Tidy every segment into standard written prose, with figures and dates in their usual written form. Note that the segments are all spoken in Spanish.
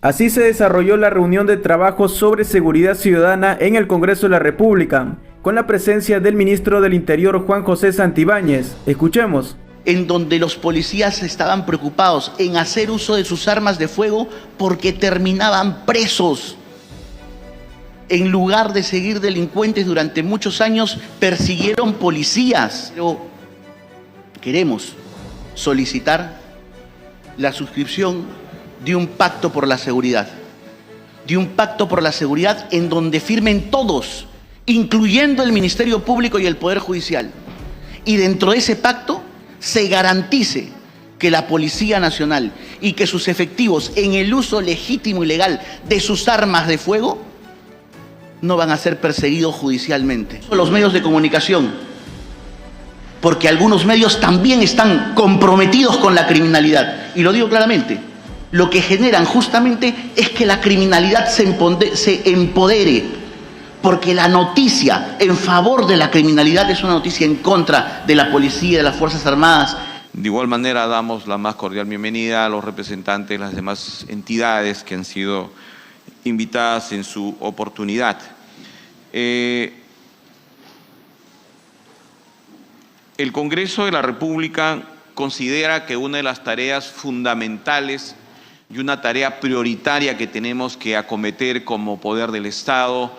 Así se desarrolló la reunión de trabajo sobre seguridad ciudadana en el Congreso de la República, con la presencia del ministro del Interior Juan José Santibáñez. Escuchemos. En donde los policías estaban preocupados en hacer uso de sus armas de fuego porque terminaban presos. En lugar de seguir delincuentes durante muchos años, persiguieron policías. Pero queremos solicitar la suscripción de un pacto por la seguridad. De un pacto por la seguridad en donde firmen todos, incluyendo el Ministerio Público y el Poder Judicial. Y dentro de ese pacto se garantice que la Policía Nacional y que sus efectivos en el uso legítimo y legal de sus armas de fuego no van a ser perseguidos judicialmente. Los medios de comunicación, porque algunos medios también están comprometidos con la criminalidad. Y lo digo claramente, lo que generan justamente es que la criminalidad se empodere, porque la noticia en favor de la criminalidad es una noticia en contra de la policía, de las Fuerzas Armadas. De igual manera, damos la más cordial bienvenida a los representantes de las demás entidades que han sido invitadas en su oportunidad. El Congreso de la República considera que una de las tareas fundamentales y una tarea prioritaria que tenemos que acometer como poder del Estado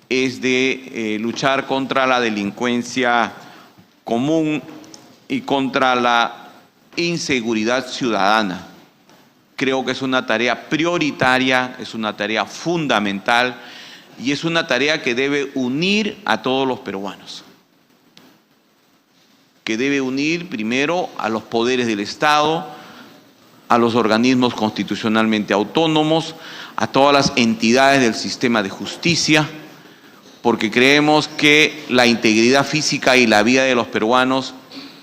es de luchar contra la delincuencia común y contra la inseguridad ciudadana. Creo que es una tarea prioritaria, es una tarea fundamental y es una tarea que debe unir a todos los peruanos. Que debe unir primero a los poderes del Estado, a los organismos constitucionalmente autónomos, a todas las entidades del sistema de justicia, porque creemos que la integridad física y la vida de los peruanos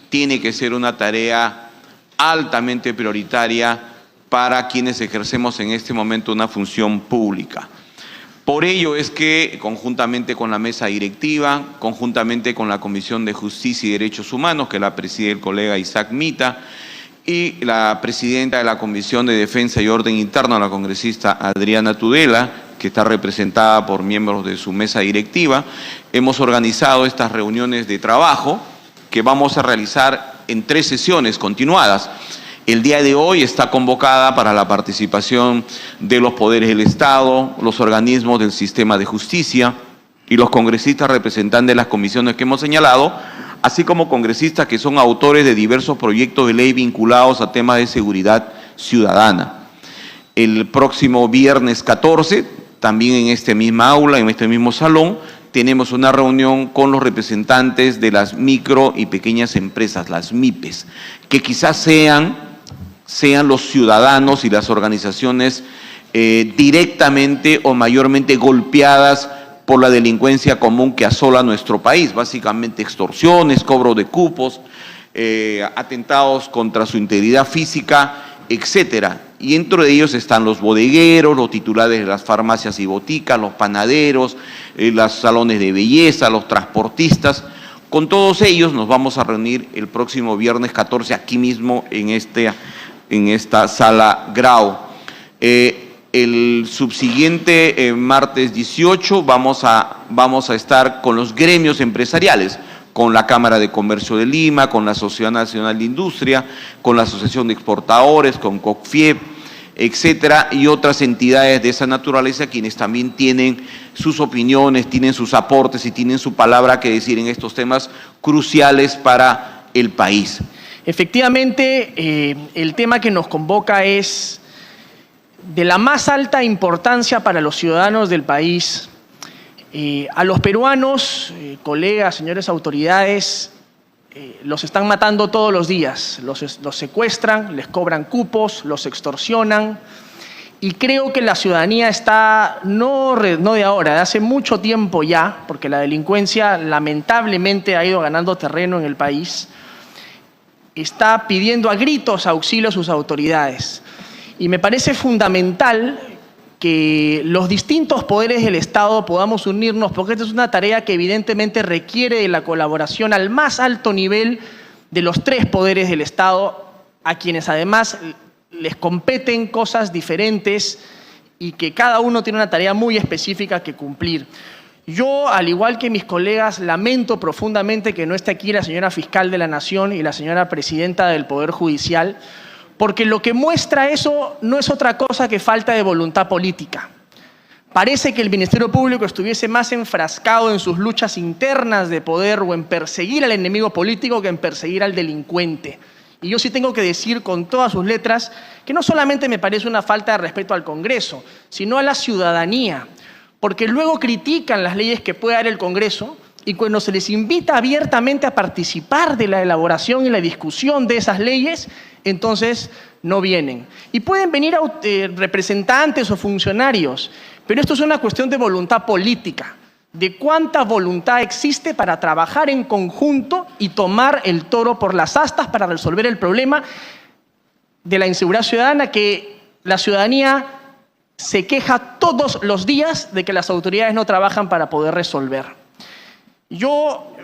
tiene que ser una tarea altamente prioritaria para quienes ejercemos en este momento una función pública. Por ello es que, conjuntamente con la mesa directiva, conjuntamente con la Comisión de Justicia y Derechos Humanos, que la preside el colega Isaac Mita, y la presidenta de la Comisión de Defensa y Orden Interno, la congresista Adriana Tudela, que está representada por miembros de su mesa directiva, hemos organizado estas reuniones de trabajo que vamos a realizar en 3 sesiones continuadas. El día de hoy está convocada para la participación de los poderes del Estado, los organismos del sistema de justicia y los congresistas representantes de las comisiones que hemos señalado, así como congresistas que son autores de diversos proyectos de ley vinculados a temas de seguridad ciudadana. El próximo viernes 14, también en esta misma aula, en este mismo salón, tenemos una reunión con los representantes de las micro y pequeñas empresas, las MIPES, que quizás sean los ciudadanos y las organizaciones directamente o mayormente golpeadas por la delincuencia común que asola nuestro país, básicamente extorsiones, cobro de cupos, atentados contra su integridad física, etcétera. Y dentro de ellos están los bodegueros, los titulares de las farmacias y boticas, los panaderos, los salones de belleza, los transportistas. Con todos ellos nos vamos a reunir el próximo viernes 14 aquí mismo en esta sala Grau. El subsiguiente martes 18 vamos a estar con los gremios empresariales, con la Cámara de Comercio de Lima, con la Sociedad Nacional de Industria, con la Asociación de Exportadores, con COCFIEP, etcétera, y otras entidades de esa naturaleza, quienes también tienen sus opiniones, tienen sus aportes y tienen su palabra que decir en estos temas cruciales para el país. Efectivamente, el tema que nos convoca es de la más alta importancia para los ciudadanos del país. A los peruanos, colegas, señores autoridades, los están matando todos los días. Los secuestran, les cobran cupos, los extorsionan. Y creo que la ciudadanía está, no de ahora, de hace mucho tiempo ya, porque la delincuencia lamentablemente ha ido ganando terreno en el país, está pidiendo a gritos auxilio a sus autoridades. Y me parece fundamental que los distintos poderes del Estado podamos unirnos, porque esta es una tarea que evidentemente requiere de la colaboración al más alto nivel de los 3 poderes del Estado, a quienes además les competen cosas diferentes y que cada uno tiene una tarea muy específica que cumplir. Yo, al igual que mis colegas, lamento profundamente que no esté aquí la señora Fiscal de la Nación y la señora Presidenta del Poder Judicial, porque lo que muestra eso no es otra cosa que falta de voluntad política. Parece que el Ministerio Público estuviese más enfrascado en sus luchas internas de poder o en perseguir al enemigo político que en perseguir al delincuente. Y yo sí tengo que decir con todas sus letras que no solamente me parece una falta de respeto al Congreso, sino a la ciudadanía, porque luego critican las leyes que puede dar el Congreso y cuando se les invita abiertamente a participar de la elaboración y la discusión de esas leyes, entonces no vienen. Y pueden venir representantes o funcionarios, pero esto es una cuestión de voluntad política, de cuánta voluntad existe para trabajar en conjunto y tomar el toro por las astas para resolver el problema de la inseguridad ciudadana que la ciudadanía se queja todos los días de que las autoridades no trabajan para poder resolver. Yo,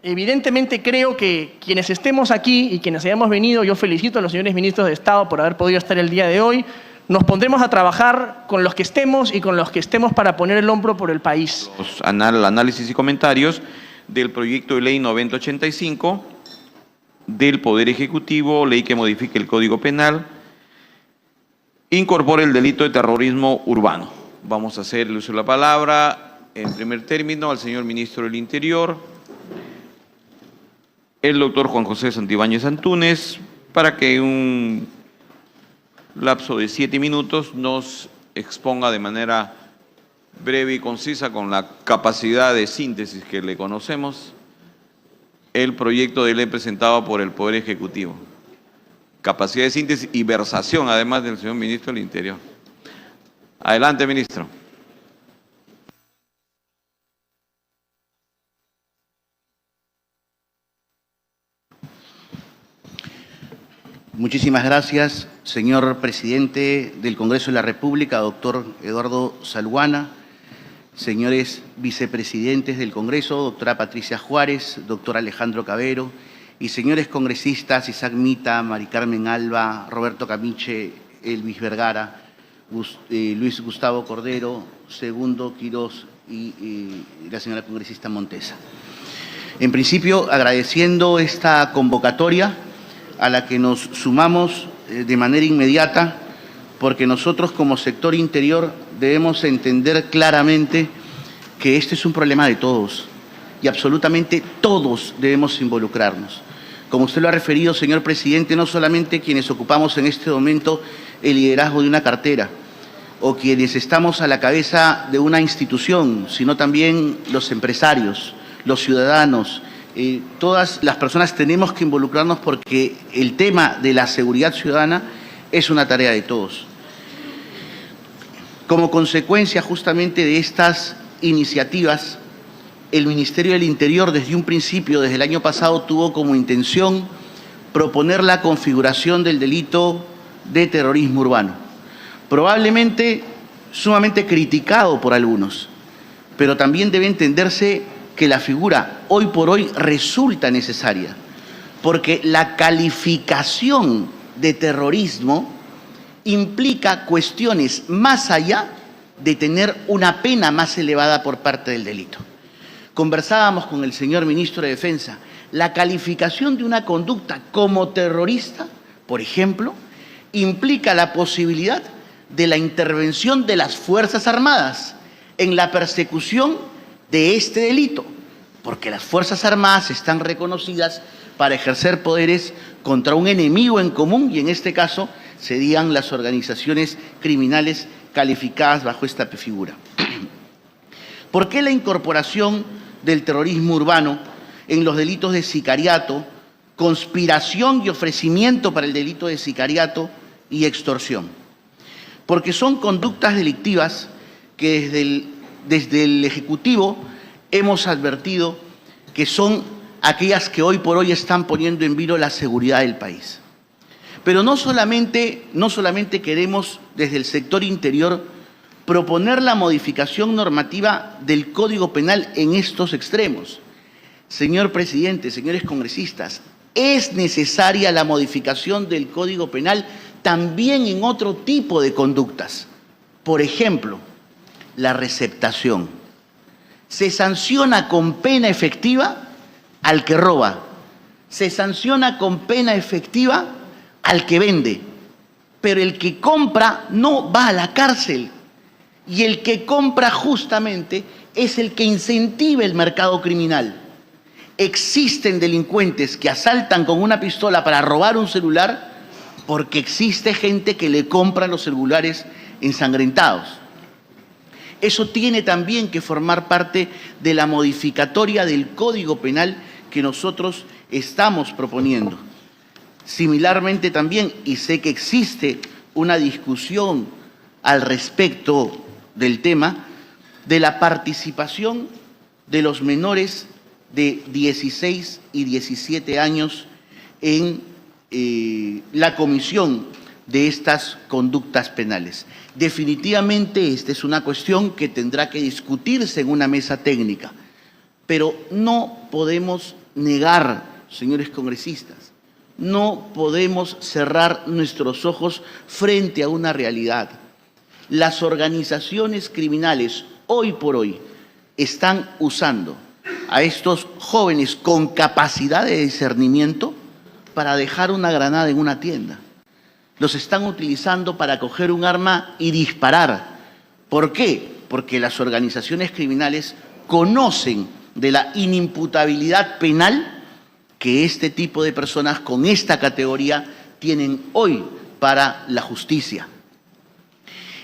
evidentemente creo que quienes estemos aquí y quienes hayamos venido, yo felicito a los señores ministros de Estado por haber podido estar el día de hoy. Nos pondremos a trabajar con los que estemos y con los que estemos para poner el hombro por el país. Los análisis y comentarios del proyecto de ley 9085 del Poder Ejecutivo, ley que modifique el Código Penal, incorpora el delito de terrorismo urbano. Vamos a hacer el uso de la palabra, en primer término, al señor Ministro del Interior, el doctor Juan José Santibáñez Antúnez, para que un lapso de 7 minutos nos exponga de manera breve y concisa, con la capacidad de síntesis que le conocemos, el proyecto de ley presentado por el Poder Ejecutivo. Capacidad de síntesis y versación, además, del señor Ministro del Interior. Adelante, ministro. Muchísimas gracias, señor presidente del Congreso de la República, doctor Eduardo Salguana, señores vicepresidentes del Congreso, doctora Patricia Juárez, doctor Alejandro Cabero, y señores congresistas Isaac Mita, Mari Carmen Alba, Roberto Camiche, Elvis Vergara, Luis Gustavo Cordero, Segundo Quirós y la señora congresista Montesa. En principio, agradeciendo esta convocatoria a la que nos sumamos de manera inmediata, porque nosotros como sector interior debemos entender claramente que este es un problema de todos y absolutamente todos debemos involucrarnos. Como usted lo ha referido, señor presidente, no solamente quienes ocupamos en este momento el liderazgo de una cartera o quienes estamos a la cabeza de una institución, sino también los empresarios, los ciudadanos. Todas las personas tenemos que involucrarnos porque el tema de la seguridad ciudadana es una tarea de todos. Como consecuencia justamente de estas iniciativas, el Ministerio del Interior desde un principio, desde el año pasado, tuvo como intención proponer la configuración del delito de terrorismo urbano. Probablemente sumamente criticado por algunos, pero también debe entenderse que la figura hoy por hoy resulta necesaria, porque la calificación de terrorismo implica cuestiones más allá de tener una pena más elevada por parte del delito. Conversábamos con el señor ministro de Defensa, la calificación de una conducta como terrorista, por ejemplo, implica la posibilidad de la intervención de las Fuerzas Armadas en la persecución de este delito, porque las Fuerzas Armadas están reconocidas para ejercer poderes contra un enemigo en común y en este caso serían las organizaciones criminales calificadas bajo esta figura. ¿Por qué la incorporación del terrorismo urbano en los delitos de sicariato, conspiración y ofrecimiento para el delito de sicariato y extorsión? Porque son conductas delictivas que desde el Ejecutivo hemos advertido que son aquellas que hoy por hoy están poniendo en vilo la seguridad del país. Pero no solamente queremos desde el sector interior proponer la modificación normativa del Código Penal en estos extremos. Señor presidente, señores congresistas, es necesaria la modificación del Código Penal también en otro tipo de conductas. Por ejemplo, la receptación. Se sanciona con pena efectiva al que roba. Se sanciona con pena efectiva al que vende. Pero el que compra no va a la cárcel. Y el que compra justamente es el que incentiva el mercado criminal. Existen delincuentes que asaltan con una pistola para robar un celular porque existe gente que le compra los celulares ensangrentados. Eso tiene también que formar parte de la modificatoria del Código Penal que nosotros estamos proponiendo. Similarmente también, y sé que existe una discusión al respecto del tema, de la participación de los menores de 16 y 17 años en la comisión de estas conductas penales. Definitivamente esta es una cuestión que tendrá que discutirse en una mesa técnica, pero no podemos negar, señores congresistas, no podemos cerrar nuestros ojos frente a una realidad. Las organizaciones criminales hoy por hoy están usando a estos jóvenes con capacidad de discernimiento para dejar una granada en una tienda. Los están utilizando para coger un arma y disparar. ¿Por qué? Porque las organizaciones criminales conocen de la inimputabilidad penal que este tipo de personas con esta categoría tienen hoy para la justicia.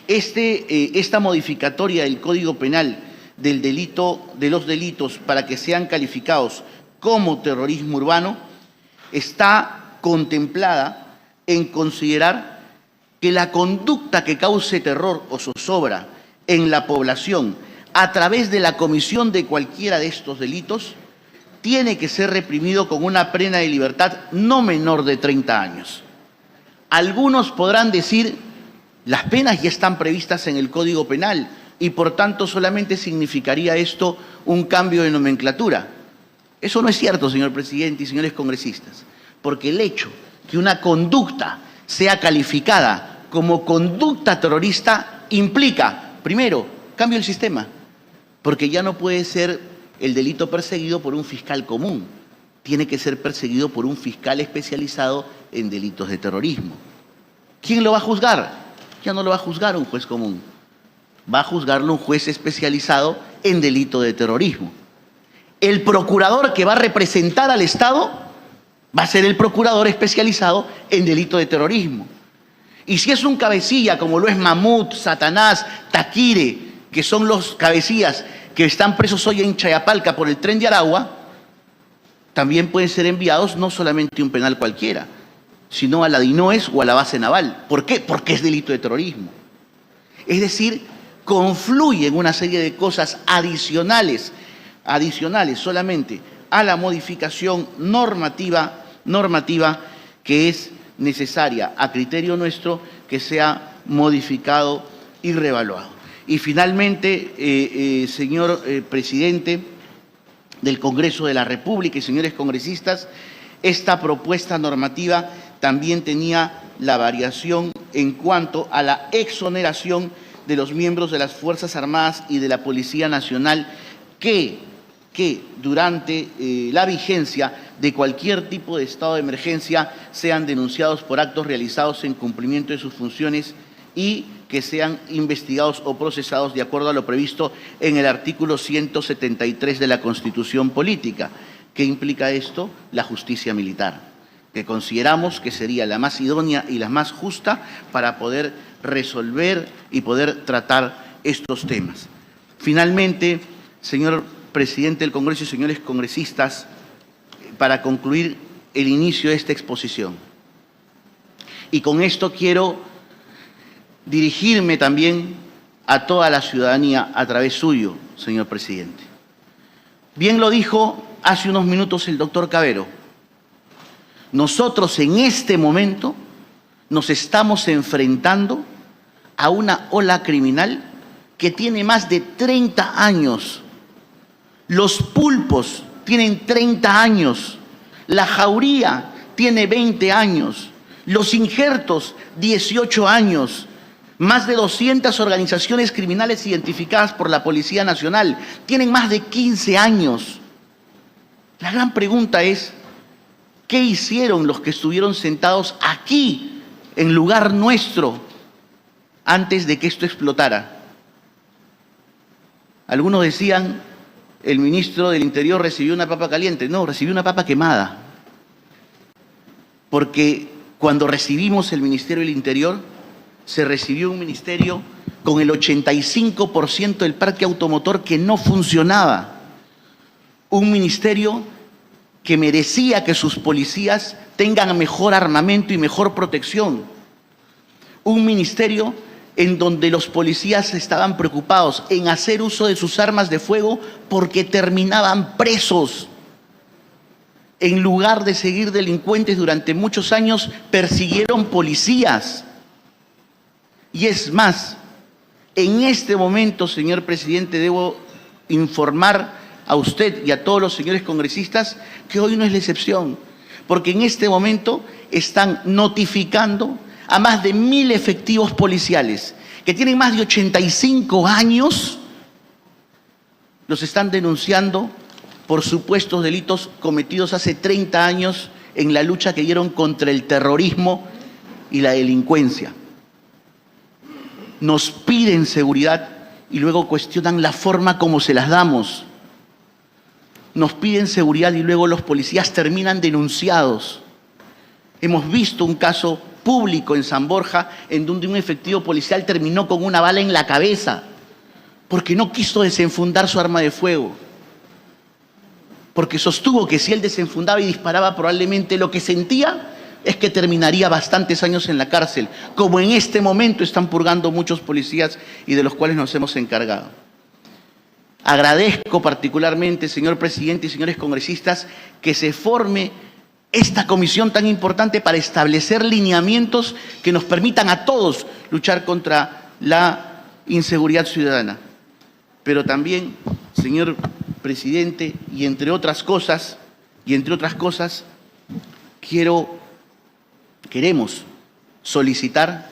Esta modificatoria del Código Penal del delito, de los delitos para que sean calificados como terrorismo urbano está contemplada en considerar que la conducta que cause terror o zozobra en la población a través de la comisión de cualquiera de estos delitos tiene que ser reprimido con una pena de libertad no menor de 30 años. Algunos podrán decir, las penas ya están previstas en el Código Penal y por tanto solamente significaría esto un cambio de nomenclatura. Eso no es cierto, señor presidente y señores congresistas, porque el hecho que una conducta sea calificada como conducta terrorista implica, primero, cambio del sistema, porque ya no puede ser el delito perseguido por un fiscal común, tiene que ser perseguido por un fiscal especializado en delitos de terrorismo. ¿Quién lo va a juzgar? Ya no lo va a juzgar un juez común, va a juzgarlo un juez especializado en delito de terrorismo. El procurador que va a representar al Estado va a ser el procurador especializado en delito de terrorismo. Y si es un cabecilla, como lo es Mamut, Satanás, Taquire, que son los cabecillas que están presos hoy en Chayapalca por el Tren de Aragua, también pueden ser enviados no solamente a un penal cualquiera, sino a la DINOES o a la base naval. ¿Por qué? Porque es delito de terrorismo. Es decir, confluyen una serie de cosas adicionales solamente a la modificación normativa que es necesaria, a criterio nuestro, que sea modificado y reevaluado. Y finalmente, señor presidente del Congreso de la República y señores congresistas, esta propuesta normativa también tenía la variación en cuanto a la exoneración de los miembros de las Fuerzas Armadas y de la Policía Nacional que durante la vigencia de cualquier tipo de estado de emergencia sean denunciados por actos realizados en cumplimiento de sus funciones y que sean investigados o procesados de acuerdo a lo previsto en el artículo 173 de la Constitución Política. ¿Qué implica esto? La justicia militar, que consideramos que sería la más idónea y la más justa para poder resolver y poder tratar estos temas. Finalmente, señor presidente del Congreso y señores congresistas, para concluir el inicio de esta exposición. Y con esto quiero dirigirme también a toda la ciudadanía a través suyo, señor presidente. Bien lo dijo hace unos minutos el doctor Cavero. Nosotros en este momento nos estamos enfrentando a una ola criminal que tiene más de 30 años. Los pulpos tienen 30 años, la jauría tiene 20 años, los injertos 18 años, Más de 200 organizaciones criminales identificadas por la Policía Nacional. Tienen más de 15 años. La gran pregunta es, ¿qué hicieron los que estuvieron sentados aquí, en lugar nuestro, antes de que esto explotara? Algunos decían, el ministro del Interior recibió una papa caliente. No, recibió una papa quemada. Porque cuando recibimos el Ministerio del Interior, se recibió un ministerio con el 85% del parque automotor que no funcionaba. Un ministerio que merecía que sus policías tengan mejor armamento y mejor protección. Un ministerio en donde los policías estaban preocupados en hacer uso de sus armas de fuego porque terminaban presos. En lugar de seguir delincuentes durante muchos años, persiguieron policías. Y es más, en este momento, señor presidente, debo informar a usted y a todos los señores congresistas que hoy no es la excepción, porque en este momento están notificando a más de 1000 efectivos policiales que tienen más de 85 años, los están denunciando por supuestos delitos cometidos hace 30 años en la lucha que dieron contra el terrorismo y la delincuencia. Nos piden seguridad y luego cuestionan la forma como se las damos. Nos piden seguridad y luego los policías terminan denunciados. Hemos visto un caso público en San Borja en donde un efectivo policial terminó con una bala en la cabeza porque no quiso desenfundar su arma de fuego. Porque sostuvo que si él desenfundaba y disparaba, probablemente lo que sentía es que terminaría bastantes años en la cárcel, como en este momento están purgando muchos policías y de los cuales nos hemos encargado. Agradezco particularmente, señor presidente y señores congresistas, que se forme esta comisión tan importante para establecer lineamientos que nos permitan a todos luchar contra la inseguridad ciudadana. Pero también, señor presidente, y entre otras cosas, queremos solicitar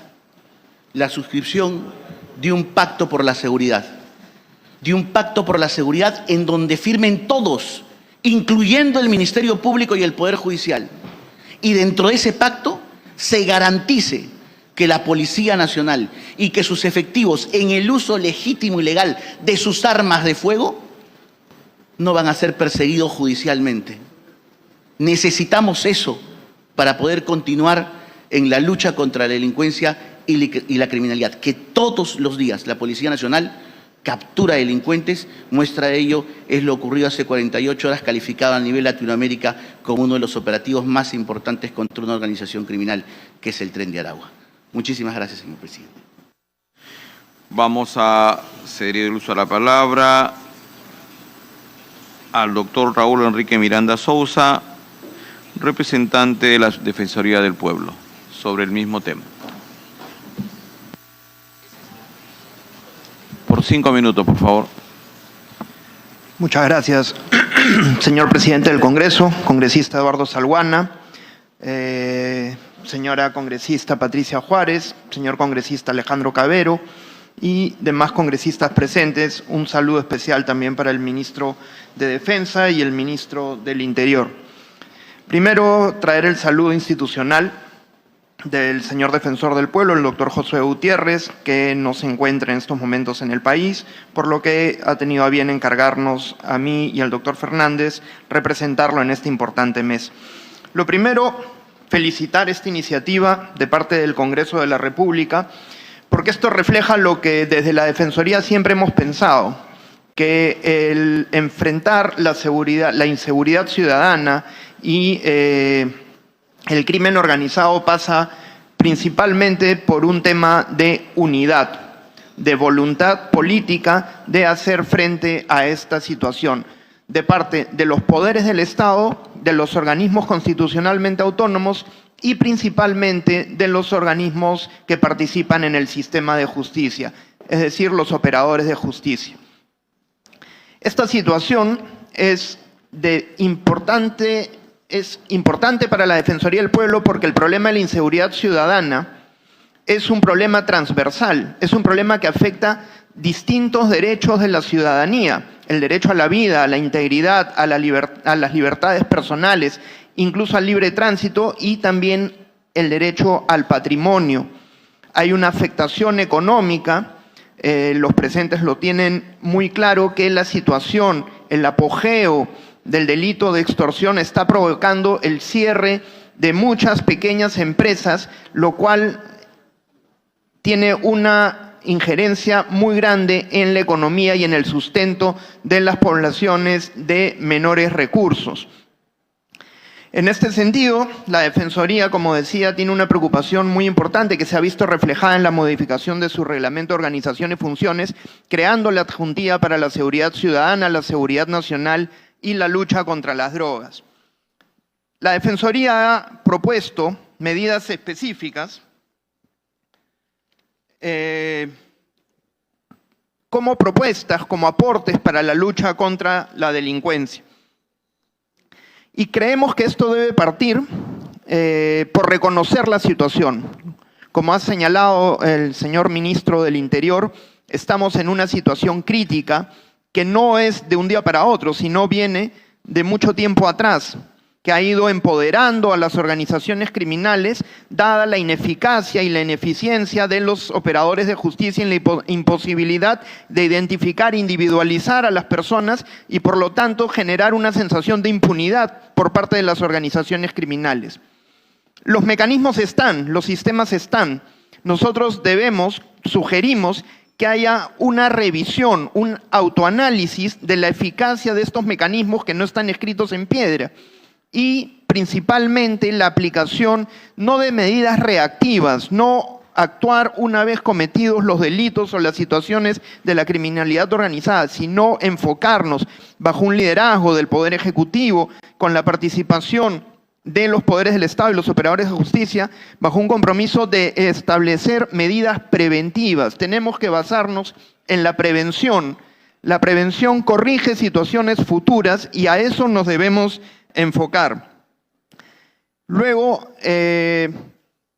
la suscripción de un pacto por la seguridad. De un pacto por la seguridad en donde firmen todos, incluyendo el Ministerio Público y el Poder Judicial. Y dentro de ese pacto se garantice que la Policía Nacional y que sus efectivos, en el uso legítimo y legal de sus armas de fuego, no van a ser perseguidos judicialmente. Necesitamos eso para poder continuar en la lucha contra la delincuencia y la criminalidad. Que todos los días la Policía Nacional captura delincuentes. Muestra de ello es lo ocurrido hace 48 horas, calificado a nivel Latinoamérica como uno de los operativos más importantes contra una organización criminal, que es el Tren de Aragua. Muchísimas gracias, señor presidente. Vamos a ceder el uso a la palabra al doctor Raúl Enrique Miranda Sousa, representante de la Defensoría del Pueblo, sobre el mismo tema. Por 5 minutos, por favor. Muchas gracias, señor presidente del Congreso, congresista Eduardo Salguana, señora congresista Patricia Juárez, señor congresista Alejandro Cabero y demás congresistas presentes. Un saludo especial también para el ministro de Defensa y el ministro del Interior. Primero, traer el saludo institucional del señor defensor del pueblo, el doctor Josué Gutiérrez, que no se encuentra en estos momentos en el país, por lo que ha tenido a bien encargarnos a mí y al doctor Fernández representarlo en este importante mes. Lo primero, felicitar esta iniciativa de parte del Congreso de la República, porque esto refleja lo que desde la Defensoría siempre hemos pensado, que el enfrentar la inseguridad ciudadana y el crimen organizado pasa principalmente por un tema de unidad, de voluntad política de hacer frente a esta situación, de parte de los poderes del Estado, de los organismos constitucionalmente autónomos y principalmente de los organismos que participan en el sistema de justicia, es decir, los operadores de justicia. Esta situación es importante para la Defensoría del Pueblo porque el problema de la inseguridad ciudadana es un problema transversal, es un problema que afecta distintos derechos de la ciudadanía, el derecho a la vida, a la integridad, a las libertades personales, incluso al libre tránsito y también el derecho al patrimonio. Hay una afectación económica, los presentes lo tienen muy claro, que la situación, el apogeo del delito de extorsión está provocando el cierre de muchas pequeñas empresas, lo cual tiene una injerencia muy grande en la economía y en el sustento de las poblaciones de menores recursos. En este sentido, la Defensoría, como decía, tiene una preocupación muy importante que se ha visto reflejada en la modificación de su reglamento de organización y funciones, creando la Adjuntía para la Seguridad Ciudadana, la Seguridad Nacional y la lucha contra las drogas. La Defensoría ha propuesto medidas específicas como propuestas, como aportes para la lucha contra la delincuencia. Y creemos que esto debe partir por reconocer la situación. Como ha señalado el señor ministro del Interior, estamos en una situación crítica que no es de un día para otro, sino viene de mucho tiempo atrás, que ha ido empoderando a las organizaciones criminales, dada la ineficacia y la ineficiencia de los operadores de justicia en la imposibilidad de identificar, individualizar a las personas y por lo tanto generar una sensación de impunidad por parte de las organizaciones criminales. Los mecanismos están, los sistemas están. Nosotros sugerimos que haya una revisión, un autoanálisis de la eficacia de estos mecanismos que no están escritos en piedra. Y principalmente la aplicación no de medidas reactivas, no actuar una vez cometidos los delitos o las situaciones de la criminalidad organizada, sino enfocarnos bajo un liderazgo del Poder Ejecutivo, con la participación de los poderes del Estado y los operadores de justicia, bajo un compromiso de establecer medidas preventivas. Tenemos que basarnos en la prevención. La prevención corrige situaciones futuras y a eso nos debemos enfocar. Luego,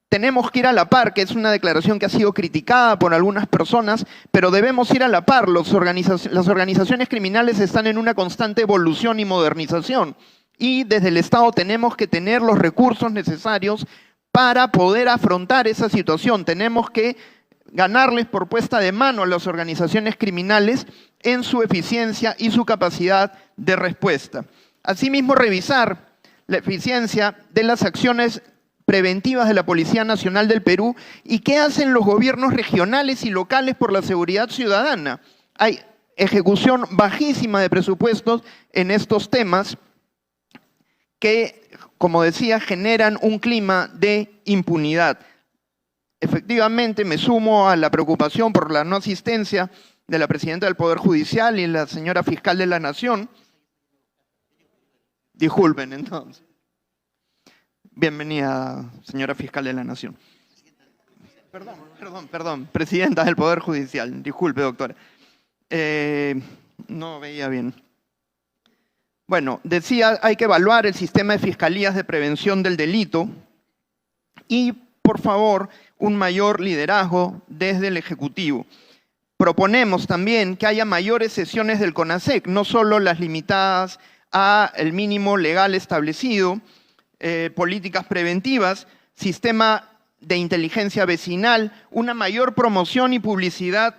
tenemos que ir a la par, que es una declaración que ha sido criticada por algunas personas, pero debemos ir a la par. Las organizaciones criminales están en una constante evolución y modernización y desde el Estado tenemos que tener los recursos necesarios para poder afrontar esa situación. Tenemos que ganarles por puesta de mano a las organizaciones criminales en su eficiencia y su capacidad de respuesta. Asimismo, revisar la eficiencia de las acciones preventivas de la Policía Nacional del Perú y qué hacen los gobiernos regionales y locales por la seguridad ciudadana. Hay ejecución bajísima de presupuestos en estos temas que, como decía, generan un clima de impunidad. Efectivamente, me sumo a la preocupación por la no asistencia de la presidenta del Poder Judicial y la señora fiscal de la Nación. Disculpen, entonces. Bienvenida, señora fiscal de la Nación. Perdón, presidenta del Poder Judicial. Disculpe, doctora. No veía bien. Bueno, decía, hay que evaluar el sistema de fiscalías de prevención del delito y, por favor, un mayor liderazgo desde el Ejecutivo. Proponemos también que haya mayores sesiones del CONASEC, no solo las limitadas al mínimo legal establecido, políticas preventivas, sistema de inteligencia vecinal, una mayor promoción y publicidad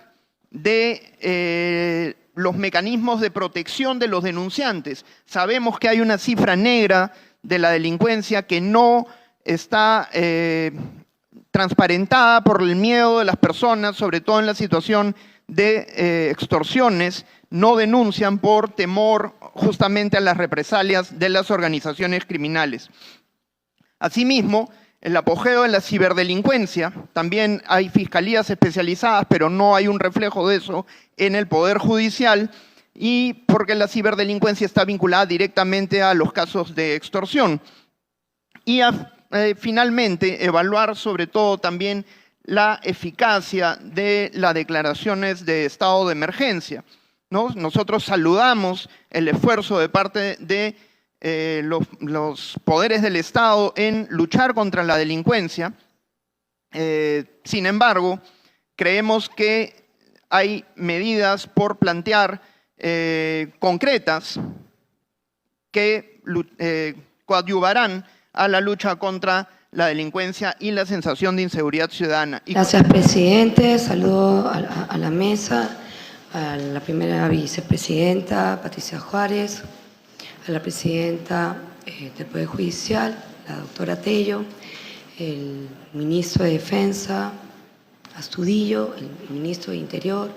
de los mecanismos de protección de los denunciantes. Sabemos que hay una cifra negra de la delincuencia que no está transparentada por el miedo de las personas, sobre todo en la situación de extorsiones, no denuncian por temor justamente a las represalias de las organizaciones criminales. Asimismo, el apogeo de la ciberdelincuencia, también hay fiscalías especializadas, pero no hay un reflejo de eso en el Poder Judicial, y porque la ciberdelincuencia está vinculada directamente a los casos de extorsión. Y finalmente, evaluar sobre todo también la eficacia de las declaraciones de estado de emergencia, ¿no? Nosotros saludamos el esfuerzo de parte de los poderes del Estado en luchar contra la delincuencia, Sin embargo, creemos que hay medidas por plantear concretas que coadyuvarán a la lucha contra la delincuencia y la sensación de inseguridad ciudadana. Gracias, presidente. Saludo a la mesa, a la primera vicepresidenta, Patricia Juárez, a la presidenta del Poder Judicial, la doctora Tello, el ministro de Defensa, Astudillo, el ministro de Interior,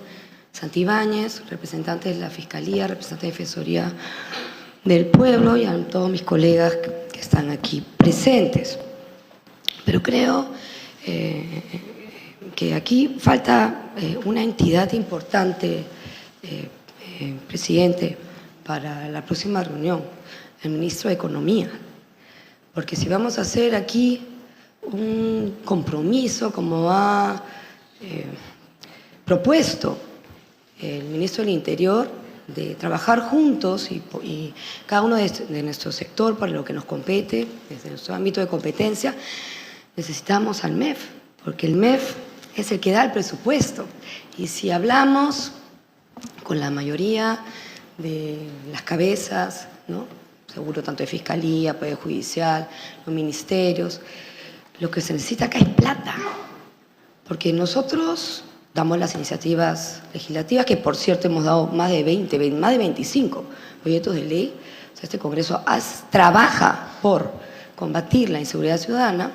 Santibáñez, representantes de la Fiscalía, representantes de Defensoría del Pueblo y a todos mis colegas que están aquí presentes. Pero creo que aquí falta una entidad importante, presidente, para la próxima reunión, el ministro de Economía. Porque si vamos a hacer aquí un compromiso, como ha propuesto el ministro del Interior, de trabajar juntos y cada uno de nuestro sector para lo que nos compete, desde nuestro ámbito de competencia, necesitamos al MEF, porque el MEF es el que da el presupuesto. Y si hablamos con la mayoría de las cabezas, ¿no?, seguro tanto de Fiscalía, Poder Judicial, los ministerios, lo que se necesita acá es plata, porque nosotros damos las iniciativas legislativas, que por cierto hemos dado más de 25 proyectos de ley. O sea, este Congreso trabaja por combatir la inseguridad ciudadana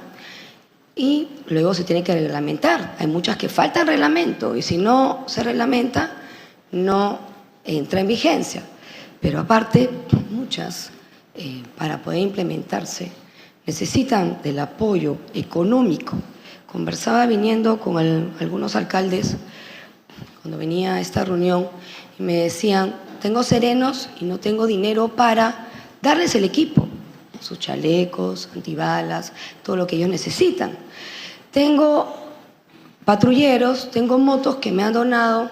y luego se tiene que reglamentar. Hay muchas que faltan reglamento y si no se reglamenta no entra en vigencia. Pero aparte, muchas, para poder implementarse, necesitan del apoyo económico. Conversaba viniendo con algunos alcaldes cuando venía a esta reunión y me decían, tengo serenos y no tengo dinero para darles el equipo, sus chalecos, antibalas, todo lo que ellos necesitan. Tengo patrulleros, tengo motos que me han donado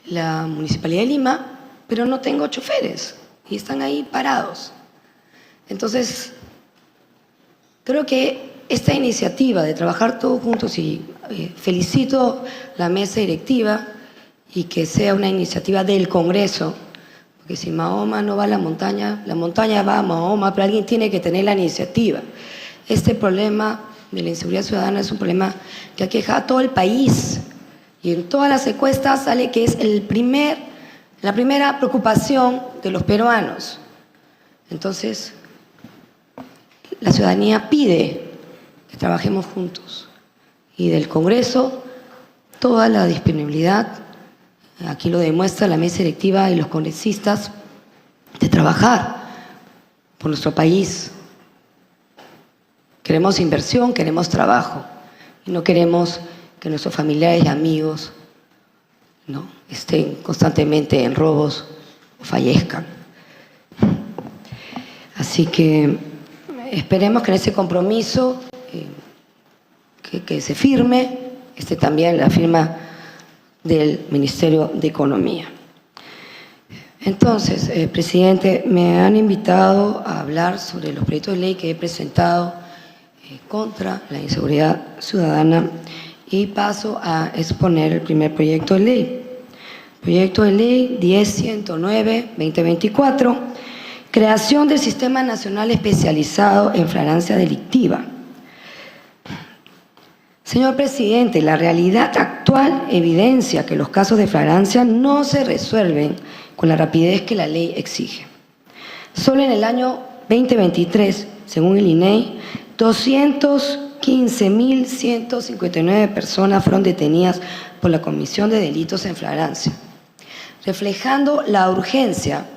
la Municipalidad de Lima, pero no tengo choferes y están ahí parados. Entonces, creo que esta iniciativa de trabajar todos juntos, y felicito la mesa directiva y que sea una iniciativa del Congreso, porque si Mahoma no va a la montaña va a Mahoma, pero alguien tiene que tener la iniciativa. Este problema de la inseguridad ciudadana es un problema que aqueja a todo el país y en todas las encuestas sale que es la primera preocupación de los peruanos. Entonces, la ciudadanía pide que trabajemos juntos y del Congreso toda la disponibilidad, aquí lo demuestra la mesa directiva y los congresistas, de trabajar por nuestro país. Queremos inversión, queremos trabajo y no queremos que nuestros familiares y amigos no estén constantemente en robos o fallezcan. Así que esperemos que en ese compromiso que se firme, esté también la firma del Ministerio de Economía. Entonces, presidente, me han invitado a hablar sobre los proyectos de ley que he presentado contra la inseguridad ciudadana y paso a exponer el primer proyecto de ley. Proyecto de ley 10.109/2024, creación del Sistema Nacional Especializado en Flagrancia Delictiva. Señor presidente, la realidad actual evidencia que los casos de flagrancia no se resuelven con la rapidez que la ley exige. Solo en el año 2023, según el INEI, 215.159 personas fueron detenidas por la comisión de delitos en flagrancia, reflejando la urgencia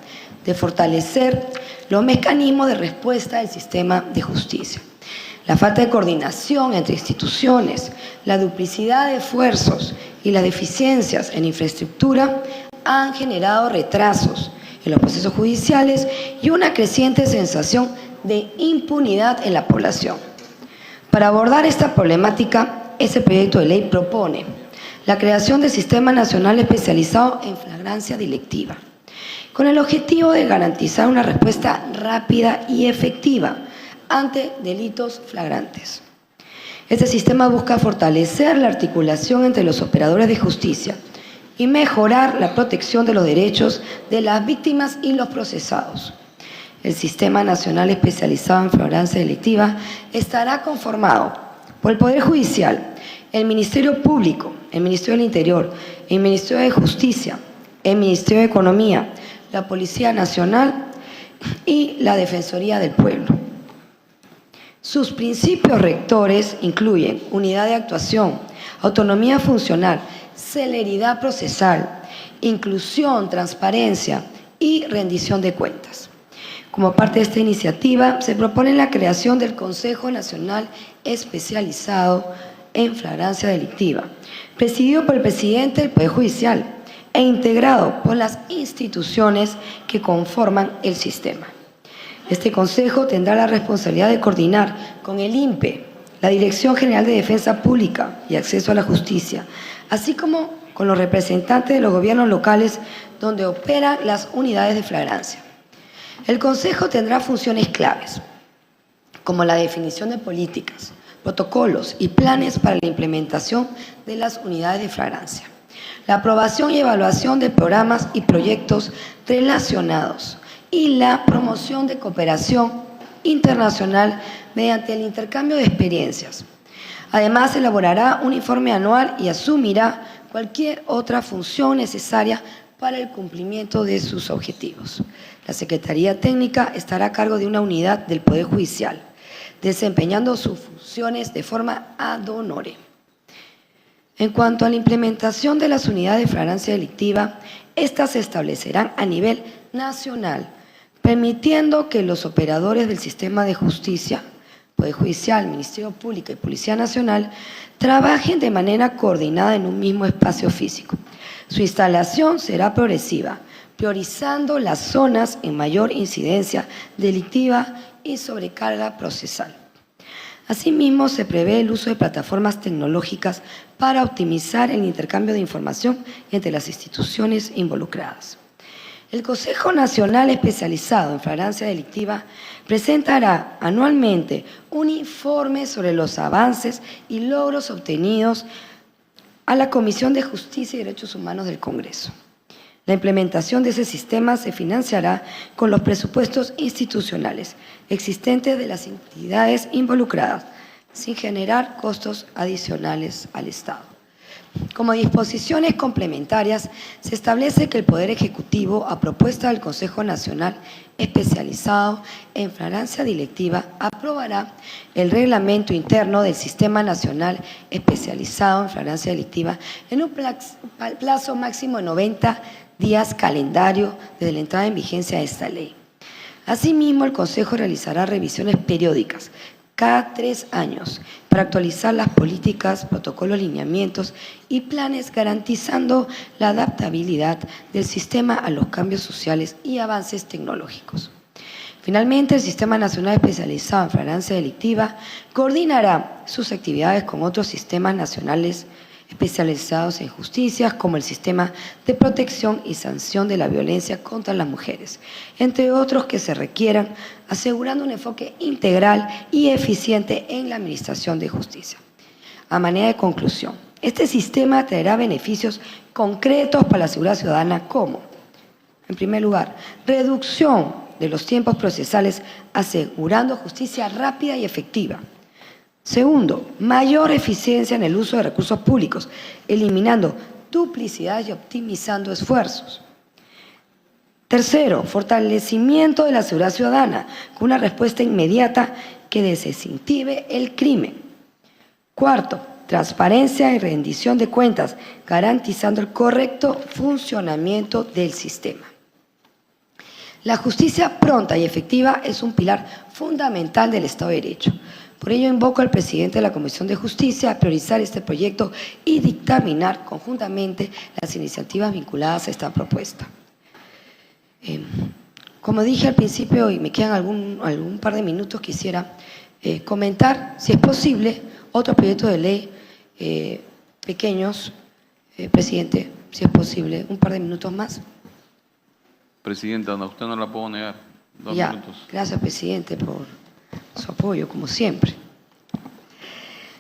de fortalecer los mecanismos de respuesta del sistema de justicia. La falta de coordinación entre instituciones, la duplicidad de esfuerzos y las deficiencias en infraestructura han generado retrasos en los procesos judiciales y una creciente sensación de impunidad en la población. Para abordar esta problemática, este proyecto de ley propone la creación del Sistema Nacional Especializado en Flagrancia Delictiva, con el objetivo de garantizar una respuesta rápida y efectiva ante delitos flagrantes. Este sistema busca fortalecer la articulación entre los operadores de justicia y mejorar la protección de los derechos de las víctimas y los procesados. El Sistema Nacional Especializado en Flagrancia Delictiva estará conformado por el Poder Judicial, el Ministerio Público, el Ministerio del Interior, el Ministerio de Justicia, el Ministerio de Economía, la Policía Nacional y la Defensoría del Pueblo. Sus principios rectores incluyen unidad de actuación, autonomía funcional, celeridad procesal, inclusión, transparencia y rendición de cuentas. Como parte de esta iniciativa, se propone la creación del Consejo Nacional Especializado en Flagrancia Delictiva, presidido por el presidente del Poder Judicial e integrado por las instituciones que conforman el sistema. Este Consejo tendrá la responsabilidad de coordinar con el INPE, la Dirección General de Defensa Pública y Acceso a la Justicia, así como con los representantes de los gobiernos locales donde operan las unidades de flagrancia. El Consejo tendrá funciones claves, como la definición de políticas, protocolos y planes para la implementación de las unidades de flagrancia, la aprobación y evaluación de programas y proyectos relacionados y la promoción de cooperación internacional mediante el intercambio de experiencias. Además, elaborará un informe anual y asumirá cualquier otra función necesaria para el cumplimiento de sus objetivos. La Secretaría Técnica estará a cargo de una unidad del Poder Judicial, desempeñando sus funciones de forma ad honorem. En cuanto a la implementación de las unidades de flagrancia delictiva, estas se establecerán a nivel nacional, permitiendo que los operadores del sistema de justicia, Poder Judicial, Ministerio Público y Policía Nacional, trabajen de manera coordinada en un mismo espacio físico. Su instalación será progresiva, priorizando las zonas en mayor incidencia delictiva y sobrecarga procesal. Asimismo, se prevé el uso de plataformas tecnológicas para optimizar el intercambio de información entre las instituciones involucradas. El Consejo Nacional Especializado en Flagrancia Delictiva presentará anualmente un informe sobre los avances y logros obtenidos a la Comisión de Justicia y Derechos Humanos del Congreso. La implementación de ese sistema se financiará con los presupuestos institucionales existentes de las entidades involucradas, sin generar costos adicionales al Estado. Como disposiciones complementarias, se establece que el Poder Ejecutivo, a propuesta del Consejo Nacional Especializado en Flagrancia Delictiva, aprobará el reglamento interno del Sistema Nacional Especializado en Flagrancia Delictiva en un plazo máximo de 90 días calendario desde la entrada en vigencia de esta ley. Asimismo, el Consejo realizará revisiones periódicas cada 3 años para actualizar las políticas, protocolos, lineamientos y planes, garantizando la adaptabilidad del sistema a los cambios sociales y avances tecnológicos. Finalmente, el Sistema Nacional Especializado en Flagrancia Delictiva coordinará sus actividades con otros sistemas nacionales especializados en justicia, como el Sistema de Protección y Sanción de la Violencia contra las Mujeres, entre otros que se requieran, asegurando un enfoque integral y eficiente en la administración de justicia. A manera de conclusión, este sistema traerá beneficios concretos para la seguridad ciudadana como, en primer lugar, reducción de los tiempos procesales, asegurando justicia rápida y efectiva. Segundo, mayor eficiencia en el uso de recursos públicos, eliminando duplicidad y optimizando esfuerzos. Tercero, fortalecimiento de la seguridad ciudadana, con una respuesta inmediata que desincentive el crimen. Cuarto, transparencia y rendición de cuentas, garantizando el correcto funcionamiento del sistema. La justicia pronta y efectiva es un pilar fundamental del Estado de Derecho. Por ello, invoco al presidente de la Comisión de Justicia a priorizar este proyecto y dictaminar conjuntamente las iniciativas vinculadas a esta propuesta. Como dije al principio, y me quedan algún par de minutos, quisiera comentar, si es posible, otro proyecto de ley pequeños. Presidente, si es posible, un par de minutos más. Presidenta, no, usted no la puedo negar. 2 minutos. Gracias, presidente, por su apoyo, como siempre.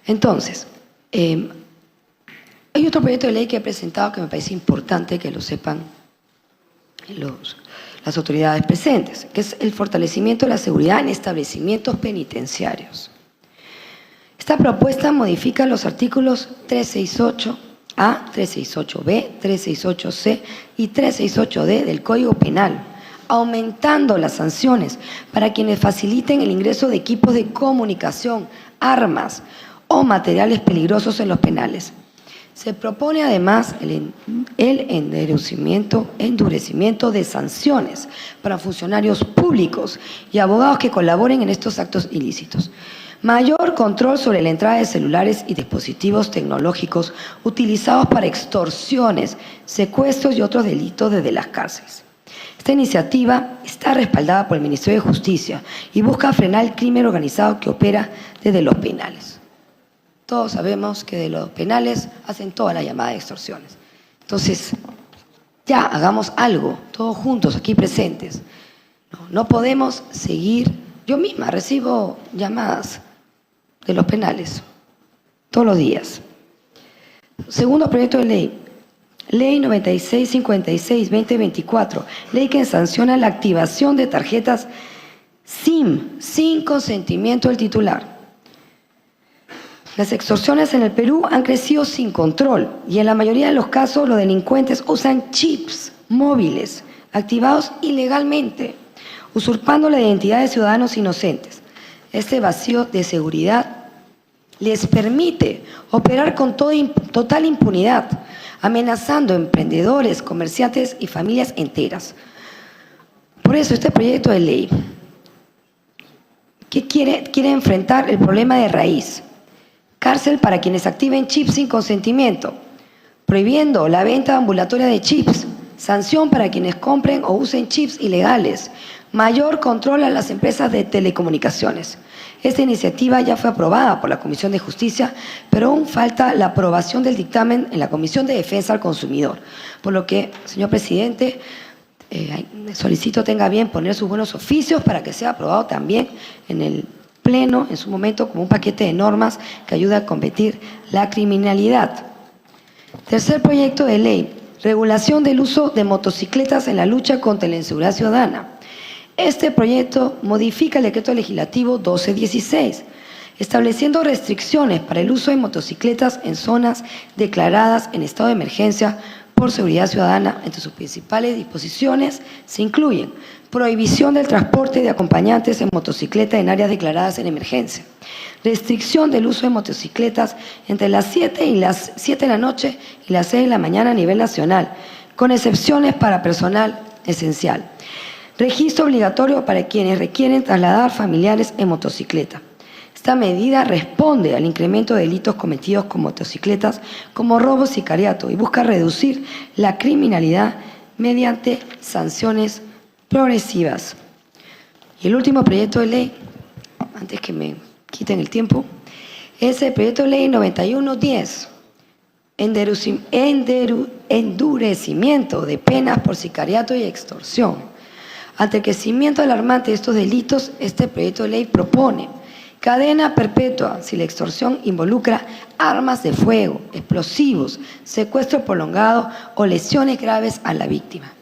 Entonces, hay otro proyecto de ley que he presentado que me parece importante que lo sepan las autoridades presentes, que es el fortalecimiento de la seguridad en establecimientos penitenciarios. Esta propuesta modifica los artículos 368A, 368B, 368C y 368D del Código Penal, aumentando las sanciones para quienes faciliten el ingreso de equipos de comunicación, armas o materiales peligrosos en los penales. Se propone además el endurecimiento de sanciones para funcionarios públicos y abogados que colaboren en estos actos ilícitos. Mayor control sobre la entrada de celulares y dispositivos tecnológicos utilizados para extorsiones, secuestros y otros delitos desde las cárceles. Esta iniciativa está respaldada por el Ministerio de Justicia y busca frenar el crimen organizado que opera desde los penales. Todos sabemos que de los penales hacen toda la llamada de extorsiones. Entonces, ya hagamos algo, todos juntos aquí presentes. No podemos seguir. Yo misma recibo llamadas de los penales todos los días. Segundo proyecto de ley, Ley 9656-2024, ley que sanciona la activación de tarjetas SIM sin consentimiento del titular. Las extorsiones en el Perú han crecido sin control y en la mayoría de los casos los delincuentes usan chips móviles activados ilegalmente, usurpando la identidad de ciudadanos inocentes. Este vacío de seguridad les permite operar con total impunidad, amenazando emprendedores, comerciantes y familias enteras. Por eso este proyecto de ley que quiere enfrentar el problema de raíz. Cárcel para quienes activen chips sin consentimiento, prohibiendo la venta ambulatoria de chips, sanción para quienes compren o usen chips ilegales, mayor control a las empresas de telecomunicaciones. Esta iniciativa ya fue aprobada por la Comisión de Justicia, pero aún falta la aprobación del dictamen en la Comisión de Defensa al Consumidor. Por lo que, señor presidente, solicito tenga bien poner sus buenos oficios para que sea aprobado también en el Pleno, en su momento, como un paquete de normas que ayuda a combatir la criminalidad. Tercer proyecto de ley, regulación del uso de motocicletas en la lucha contra la inseguridad ciudadana. Este proyecto modifica el decreto legislativo 1216, estableciendo restricciones para el uso de motocicletas en zonas declaradas en estado de emergencia por seguridad ciudadana. Entre sus principales disposiciones se incluyen prohibición del transporte de acompañantes en motocicleta en áreas declaradas en emergencia, restricción del uso de motocicletas entre las 7 de la noche y las 6 de la mañana a nivel nacional, con excepciones para personal esencial, registro obligatorio para quienes requieren trasladar familiares en motocicleta. Esta medida responde al incremento de delitos cometidos con motocicletas como robo, sicariato y busca reducir la criminalidad mediante sanciones progresivas. Y el último proyecto de ley, antes que me quiten el tiempo, es el proyecto de ley 9110, endurecimiento de penas por sicariato y extorsión. Ante el crecimiento alarmante de estos delitos, este proyecto de ley propone cadena perpetua si la extorsión involucra armas de fuego, explosivos, secuestro prolongado o lesiones graves a la víctima.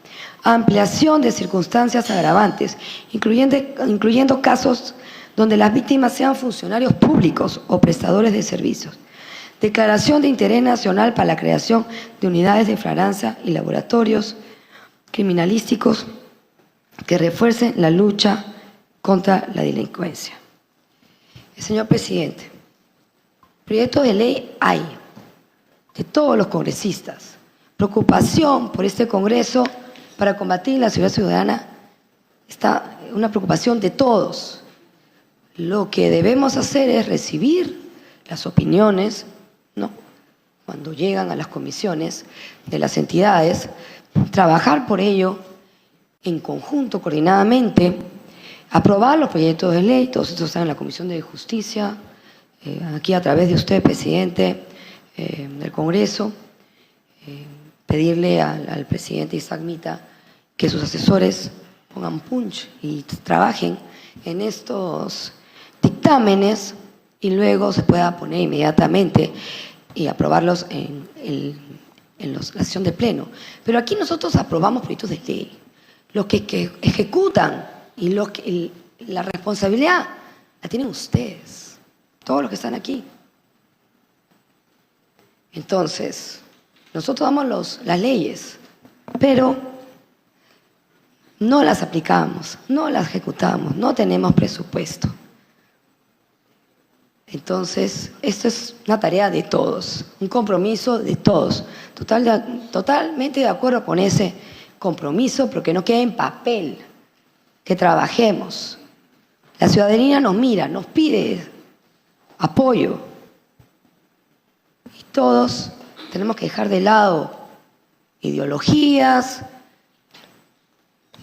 Ampliación de circunstancias agravantes, incluyendo casos donde las víctimas sean funcionarios públicos o prestadores de servicios. Declaración de interés nacional para la creación de unidades de flagrancia y laboratorios criminalísticos que refuercen la lucha contra la delincuencia. Señor presidente, proyecto de ley hay de todos los congresistas. Preocupación por este Congreso para combatir la seguridad ciudadana está una preocupación de todos. Lo que debemos hacer es recibir las opiniones, ¿no?, cuando llegan a las comisiones de las entidades, trabajar por ello en conjunto, coordinadamente, aprobar los proyectos de ley. Todos estos están en la Comisión de Justicia, aquí a través de usted, presidente del Congreso, pedirle al presidente Isaac Mita que sus asesores pongan punch y trabajen en estos dictámenes y luego se pueda poner inmediatamente y aprobarlos en la sesión de pleno. Pero aquí nosotros aprobamos proyectos de ley. Los que ejecutan y la responsabilidad la tienen ustedes, todos los que están aquí. Entonces, nosotros damos las leyes, pero no las aplicamos, no las ejecutamos, no tenemos presupuesto. Entonces, esto es una tarea de todos, un compromiso de todos. Totalmente de acuerdo con ese compromiso, pero que no quede en papel, que trabajemos. La ciudadanía nos mira, nos pide apoyo. Y todos tenemos que dejar de lado ideologías,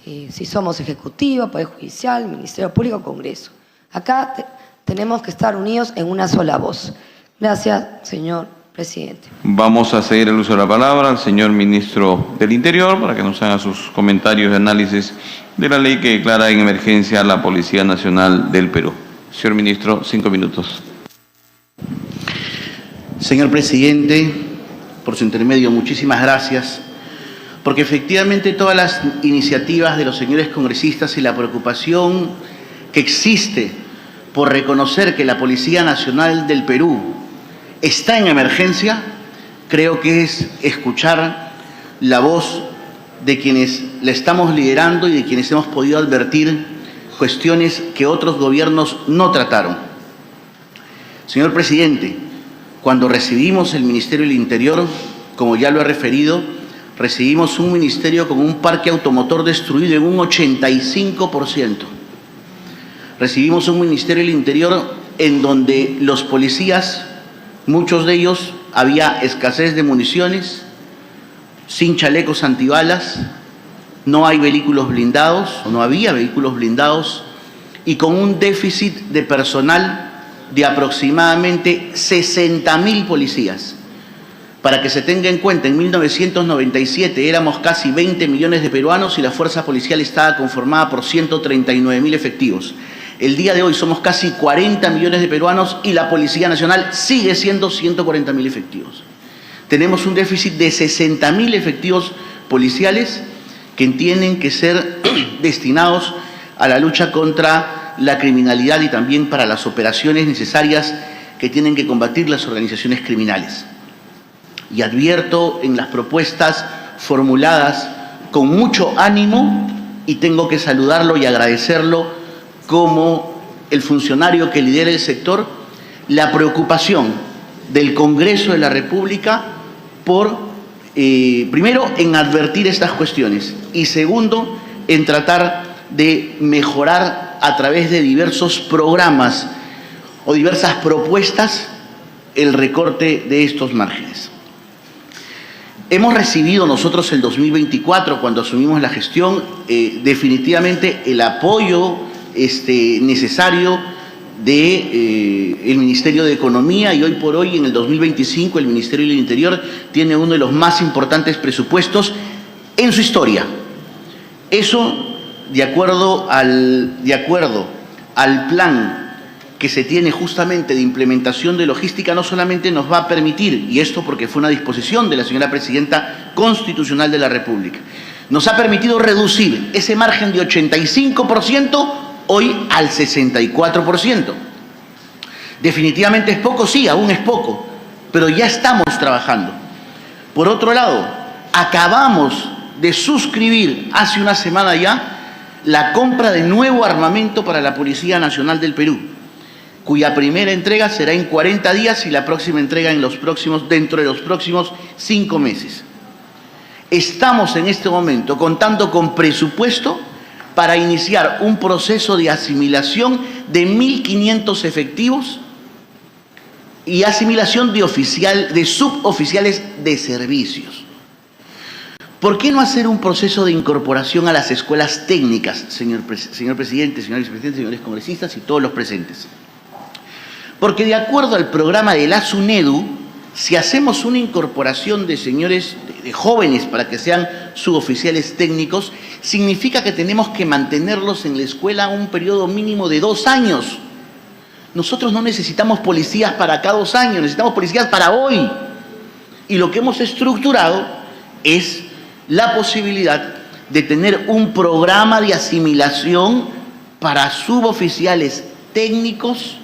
si somos Ejecutivo, Poder Judicial, Ministerio Público, Congreso. Acá tenemos que estar unidos en una sola voz. Gracias, señor presidente. Vamos a ceder el uso de la palabra al señor ministro del Interior para que nos haga sus comentarios y análisis de la ley que declara en emergencia a la Policía Nacional del Perú. Señor ministro, 5 minutos. Señor presidente, por su intermedio, muchísimas gracias, porque efectivamente todas las iniciativas de los señores congresistas y la preocupación que existe por reconocer que la Policía Nacional del Perú está en emergencia, creo que es escuchar la voz de quienes la estamos liderando y de quienes hemos podido advertir cuestiones que otros gobiernos no trataron. Señor presidente, cuando recibimos el Ministerio del Interior, como ya lo he referido, recibimos un ministerio con un parque automotor destruido en un 85%. Recibimos un Ministerio del Interior en donde los policías, muchos de ellos, había escasez de municiones, sin chalecos antibalas, no hay vehículos blindados, o no había vehículos blindados, y con un déficit de personal de aproximadamente 60.000 policías. Para que se tenga en cuenta, en 1997 éramos casi 20 millones de peruanos y la fuerza policial estaba conformada por 139.000 efectivos. El día de hoy somos casi 40 millones de peruanos y la Policía Nacional sigue siendo 140.000 efectivos. Tenemos un déficit de 60.000 efectivos policiales que tienen que ser destinados a la lucha contra la criminalidad y también para las operaciones necesarias que tienen que combatir las organizaciones criminales. Y advierto en las propuestas formuladas con mucho ánimo, y tengo que saludarlo y agradecerlo como el funcionario que lidera el sector, la preocupación del Congreso de la República por, primero, en advertir estas cuestiones y segundo, en tratar de mejorar a través de diversos programas o diversas propuestas el recorte de estos márgenes. Hemos recibido nosotros el 2024, cuando asumimos la gestión, definitivamente el apoyo necesario del Ministerio de Economía, y hoy por hoy, en el 2025, el Ministerio del Interior tiene uno de los más importantes presupuestos en su historia. Eso, de acuerdo al plan que se tiene justamente de implementación de logística, no solamente nos va a permitir, y esto porque fue una disposición de la señora Presidenta Constitucional de la República, nos ha permitido reducir ese margen de 85% hoy al 64%. Definitivamente es poco, sí, aún es poco, pero ya estamos trabajando. Por otro lado, acabamos de suscribir hace una semana ya la compra de nuevo armamento para la Policía Nacional del Perú, cuya primera entrega será en 40 días y la próxima entrega dentro de los próximos 5 meses. Estamos en este momento contando con presupuesto para iniciar un proceso de asimilación de 1.500 efectivos y asimilación de suboficiales de servicios. ¿Por qué no hacer un proceso de incorporación a las escuelas técnicas, señor presidente, señor vicepresidente, señores congresistas y todos los presentes? Porque de acuerdo al programa de la SUNEDU, si hacemos una incorporación de jóvenes para que sean suboficiales técnicos, significa que tenemos que mantenerlos en la escuela un periodo mínimo de 2 años. Nosotros no necesitamos policías para cada 2 años, necesitamos policías para hoy. Y lo que hemos estructurado es la posibilidad de tener un programa de asimilación para suboficiales técnicos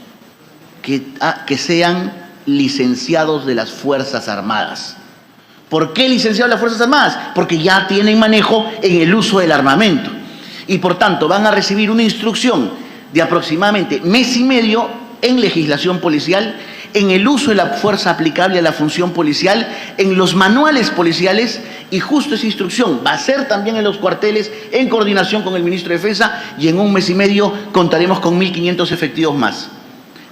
que sean licenciados de las Fuerzas Armadas. ¿Por qué licenciados de las Fuerzas Armadas? Porque ya tienen manejo en el uso del armamento. Y por tanto van a recibir una instrucción de aproximadamente 1 mes y medio en legislación policial, en el uso de la fuerza aplicable a la función policial, en los manuales policiales, y justo esa instrucción va a ser también en los cuarteles en coordinación con el ministro de Defensa, y en 1 mes y medio contaremos con 1.500 efectivos más.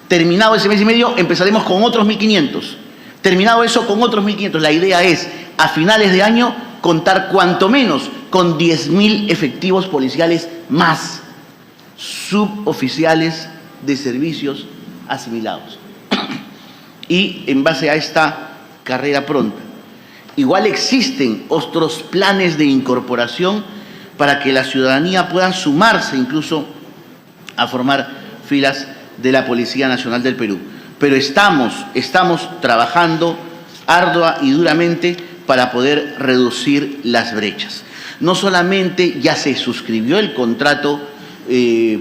Terminado ese 1 mes y medio empezaremos con otros 1.500. Terminado eso con otros 1.500. La idea es a finales de año contar cuanto menos con 10.000 efectivos policiales más, suboficiales de servicios asimilados. Y en base a esta carrera pronta, igual existen otros planes de incorporación para que la ciudadanía pueda sumarse incluso a formar filas de la Policía Nacional del Perú. Pero estamos trabajando ardua y duramente para poder reducir las brechas. No solamente ya se suscribió el contrato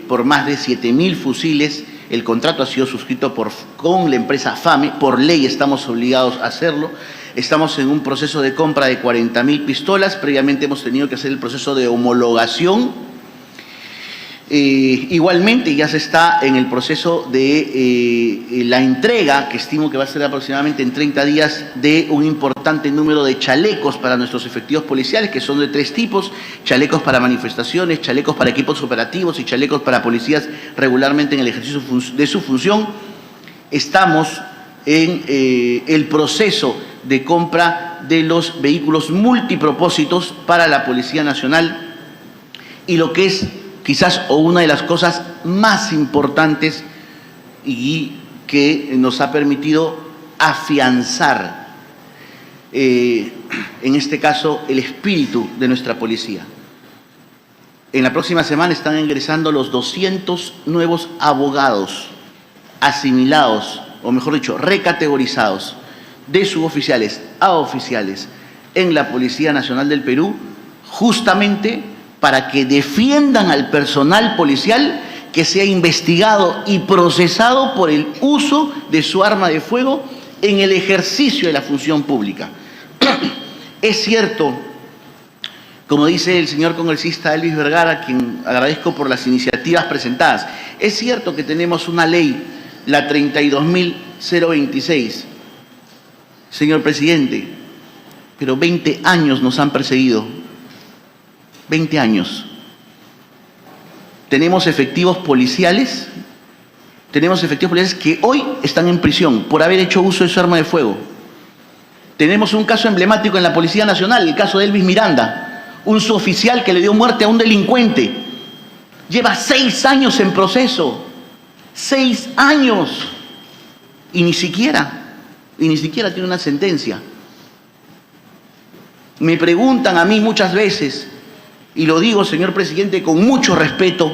por más de 7.000 fusiles, el contrato ha sido suscrito con la empresa FAME, por ley estamos obligados a hacerlo. Estamos en un proceso de compra de 40.000 pistolas, previamente hemos tenido que hacer el proceso de homologación. Igualmente ya se está en el proceso de la entrega, que estimo que va a ser aproximadamente en 30 días, de un importante número de chalecos para nuestros efectivos policiales, que son de 3 tipos: chalecos para manifestaciones, chalecos para equipos operativos y chalecos para policías regularmente en el ejercicio de su función. Estamos en el proceso de compra de los vehículos multipropósitos para la Policía Nacional, y lo que es quizás una de las cosas más importantes y que nos ha permitido afianzar, en este caso, el espíritu de nuestra policía. En la próxima semana están ingresando los 200 nuevos abogados asimilados, o mejor dicho, recategorizados, de suboficiales a oficiales en la Policía Nacional del Perú, justamente para que defiendan al personal policial que sea investigado y procesado por el uso de su arma de fuego en el ejercicio de la función pública. Es cierto, como dice el señor congresista Elvis Vergara, a quien agradezco por las iniciativas presentadas, es cierto que tenemos una ley, la 32.026, señor presidente, pero 20 años nos han perseguido. 20 años. Tenemos efectivos policiales que hoy están en prisión por haber hecho uso de su arma de fuego. Tenemos un caso emblemático en la Policía Nacional, el caso de Elvis Miranda, un suboficial que le dio muerte a un delincuente. Lleva 6 años en proceso. 6 años. Y ni siquiera tiene una sentencia. Me preguntan a mí muchas veces, y lo digo, señor presidente, con mucho respeto,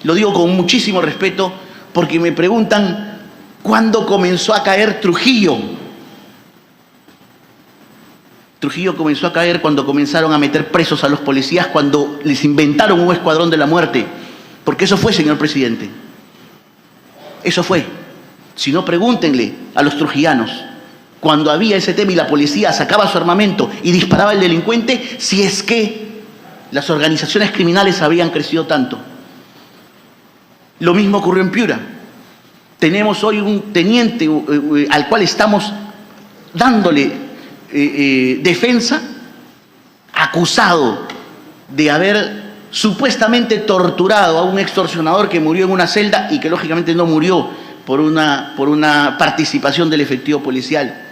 lo digo con muchísimo respeto, porque me preguntan cuándo comenzó a caer Trujillo. Trujillo comenzó a caer cuando comenzaron a meter presos a los policías, cuando les inventaron un escuadrón de la muerte. Porque eso fue, señor presidente. Eso fue. Si no, pregúntenle a los trujillanos, cuando había ese tema y la policía sacaba su armamento y disparaba al delincuente, si es que las organizaciones criminales habían crecido tanto. Lo mismo ocurrió en Piura. Tenemos hoy un teniente al cual estamos dándole defensa, acusado de haber supuestamente torturado a un extorsionador que murió en una celda y que lógicamente no murió por una participación del efectivo policial.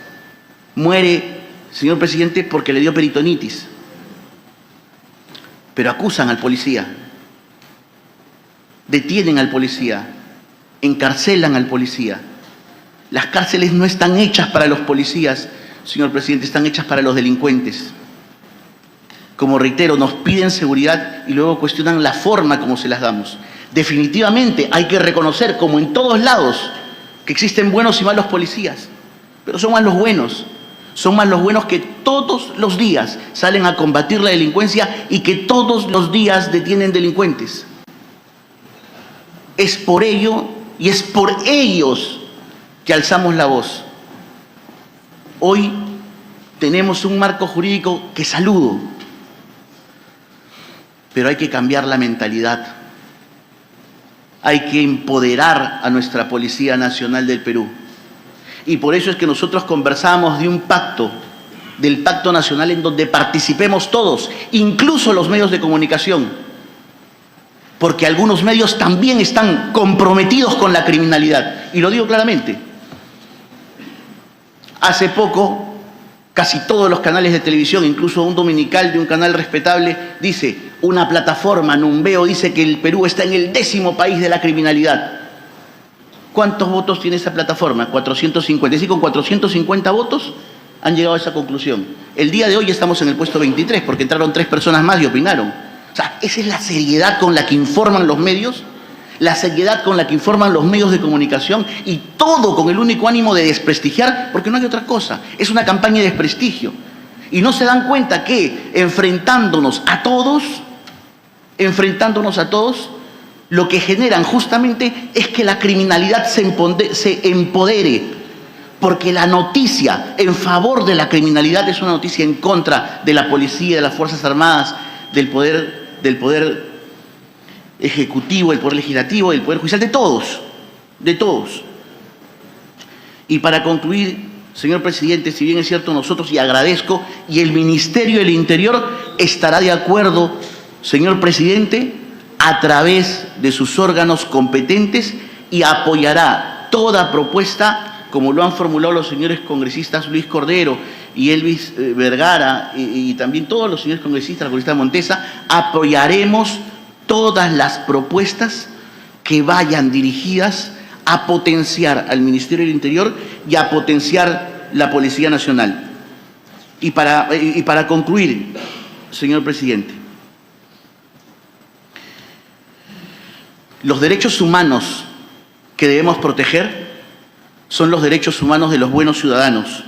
Muere, señor presidente, porque le dio peritonitis. Pero acusan al policía, detienen al policía, encarcelan al policía. Las cárceles no están hechas para los policías, señor presidente, están hechas para los delincuentes. Como reitero, nos piden seguridad y luego cuestionan la forma como se las damos. Definitivamente hay que reconocer, como en todos lados, que existen buenos y malos policías, pero son más los buenos. Son más los buenos que todos los días salen a combatir la delincuencia y que todos los días detienen delincuentes. Es por ello y es por ellos que alzamos la voz. Hoy tenemos un marco jurídico que saludo, pero hay que cambiar la mentalidad. Hay que empoderar a nuestra Policía Nacional del Perú. Y por eso es que nosotros conversamos de un pacto, del Pacto Nacional, en donde participemos todos, incluso los medios de comunicación, porque algunos medios también están comprometidos con la criminalidad. Y lo digo claramente. Hace poco, casi todos los canales de televisión, incluso un dominical de un canal respetable, dice, una plataforma, Numbeo, dice que el Perú está en el 10º país de la criminalidad. ¿Cuántos votos tiene esa plataforma? 450. Es decir, con 450 votos han llegado a esa conclusión. El día de hoy estamos en el puesto 23, porque entraron 3 personas más y opinaron. O sea, esa es la seriedad con la que informan los medios, la seriedad con la que informan los medios de comunicación, y todo con el único ánimo de desprestigiar, porque no hay otra cosa. Es una campaña de desprestigio. Y no se dan cuenta que enfrentándonos a todos, lo que generan justamente es que la criminalidad se empodere, porque la noticia en favor de la criminalidad es una noticia en contra de la policía, de las Fuerzas Armadas, del poder ejecutivo, del poder legislativo, del poder judicial, de todos. Y para concluir, señor presidente, si bien es cierto nosotros, y agradezco, y el Ministerio del Interior estará de acuerdo, señor presidente, a través de sus órganos competentes, y apoyará toda propuesta, como lo han formulado los señores congresistas Luis Cordero y Elvis Vergara, y también todos los señores congresistas, la congresista Montesa. Apoyaremos todas las propuestas que vayan dirigidas a potenciar al Ministerio del Interior y a potenciar la Policía Nacional. Y para concluir, señor presidente, los derechos humanos que debemos proteger son los derechos humanos de los buenos ciudadanos.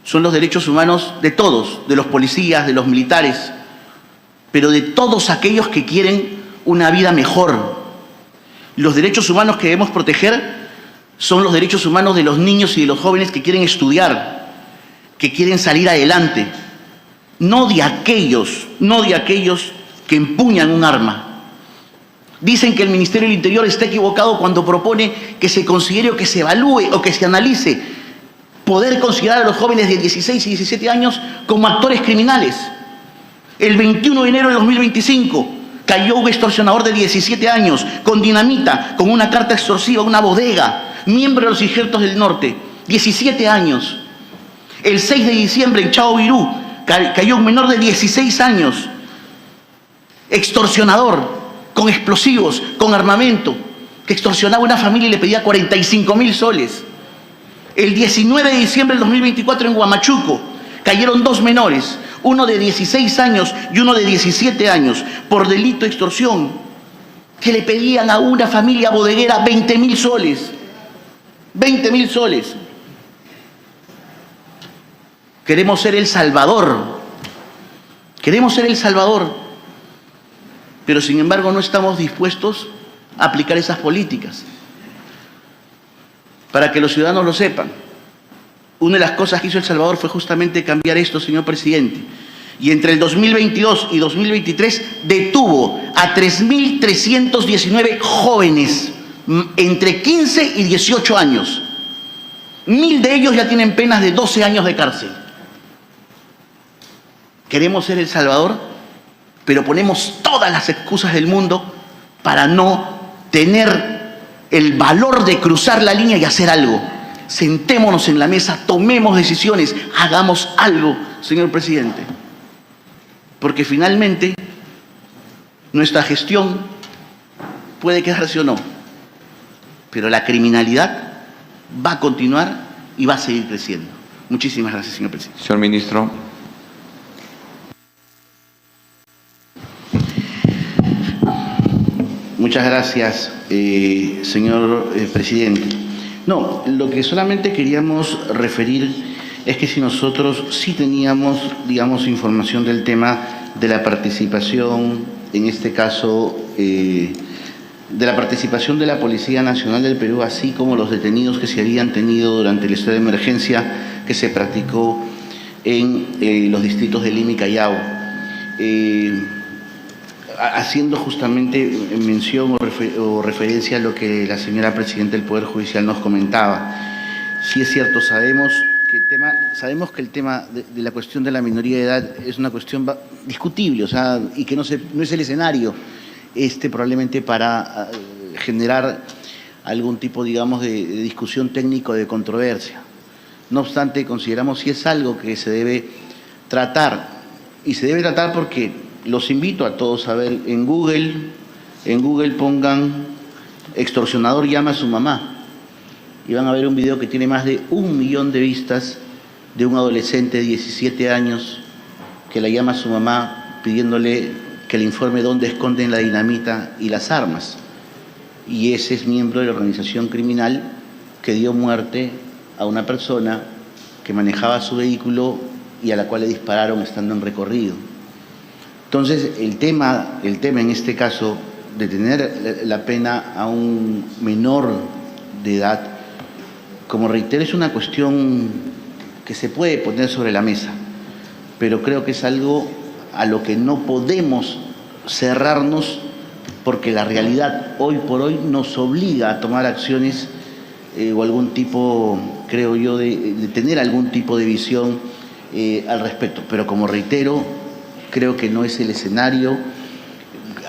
Son los derechos humanos de todos, de los policías, de los militares, pero de todos aquellos que quieren una vida mejor. Los derechos humanos que debemos proteger son los derechos humanos de los niños y de los jóvenes que quieren estudiar, que quieren salir adelante, no de aquellos que empuñan un arma. Dicen que el Ministerio del Interior está equivocado cuando propone que se considere o que se evalúe o que se analice poder considerar a los jóvenes de 16 y 17 años como actores criminales. El 21 de enero de 2025 cayó un extorsionador de 17 años con dinamita, con una carta extorsiva a una bodega, miembro de los Ejércitos del Norte, 17 años. El 6 de diciembre en Chao Virú cayó un menor de 16 años, extorsionador, con explosivos, con armamento, que extorsionaba a una familia y le pedía 45.000 soles. El 19 de diciembre del 2024 en Huamachuco cayeron 2 menores, uno de 16 años y uno de 17 años, por delito de extorsión, que le pedían a una familia bodeguera 20.000 soles. 20.000 soles. Queremos ser El Salvador. Queremos ser El Salvador. Pero sin embargo no estamos dispuestos a aplicar esas políticas. Para que los ciudadanos lo sepan, una de las cosas que hizo El Salvador fue justamente cambiar esto, señor presidente. Y entre el 2022 y 2023 detuvo a 3.319 jóvenes entre 15 y 18 años. 1.000 de ellos ya tienen penas de 12 años de cárcel. Queremos ser El Salvador, pero ponemos todas las excusas del mundo para no tener el valor de cruzar la línea y hacer algo. Sentémonos en la mesa, tomemos decisiones, hagamos algo, señor presidente. Porque finalmente nuestra gestión puede quedarse o no, pero la criminalidad va a continuar y va a seguir creciendo. Muchísimas gracias, señor presidente. Señor ministro. Muchas gracias, señor presidente. No, lo que solamente queríamos referir es que si nosotros sí teníamos, digamos, información del tema de la participación, en este caso, de la participación de la Policía Nacional del Perú, así como los detenidos que se habían tenido durante el estado de emergencia que se practicó en los distritos de Lima y Callao. Haciendo justamente mención o referencia a lo que la señora Presidenta del Poder Judicial nos comentaba. Sí es cierto, sabemos que el tema de la cuestión de la minoría de edad es una cuestión discutible, o sea, y que no es el escenario probablemente para generar algún tipo, digamos, de discusión técnica o de controversia. No obstante, consideramos si es algo que se debe tratar, y se debe tratar porque los invito a todos a ver en Google pongan extorsionador llama a su mamá y van a ver un video que tiene más de 1 millón de vistas de un adolescente de 17 años que la llama a su mamá pidiéndole que le informe dónde esconden la dinamita y las armas. Y ese es miembro de la organización criminal que dio muerte a una persona que manejaba su vehículo y a la cual le dispararon estando en recorrido. Entonces, el tema en este caso de tener la pena a un menor de edad, como reitero, es una cuestión que se puede poner sobre la mesa, pero creo que es algo a lo que no podemos cerrarnos porque la realidad hoy por hoy nos obliga a tomar acciones o algún tipo, creo yo, de tener algún tipo de visión al respecto. Pero como reitero, creo que no es el escenario.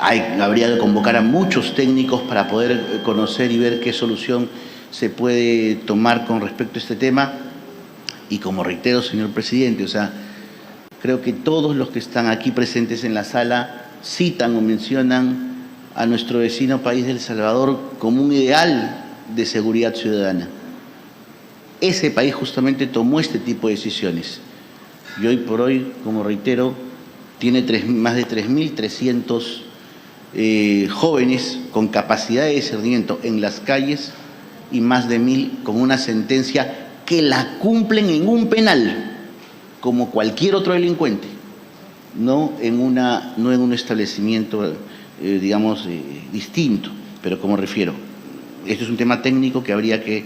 Habría que convocar a muchos técnicos para poder conocer y ver qué solución se puede tomar con respecto a este tema. Y como reitero, señor presidente, o sea, creo que todos los que están aquí presentes en la sala citan o mencionan a nuestro vecino país de El Salvador como un ideal de seguridad ciudadana. Ese país justamente tomó este tipo de decisiones. Y hoy por hoy, como reitero, tiene más de 3.300 jóvenes con capacidad de discernimiento en las calles y más de 1.000 con una sentencia que la cumplen en un penal, como cualquier otro delincuente, no en un establecimiento, digamos, distinto. Pero como refiero, esto es un tema técnico que habría que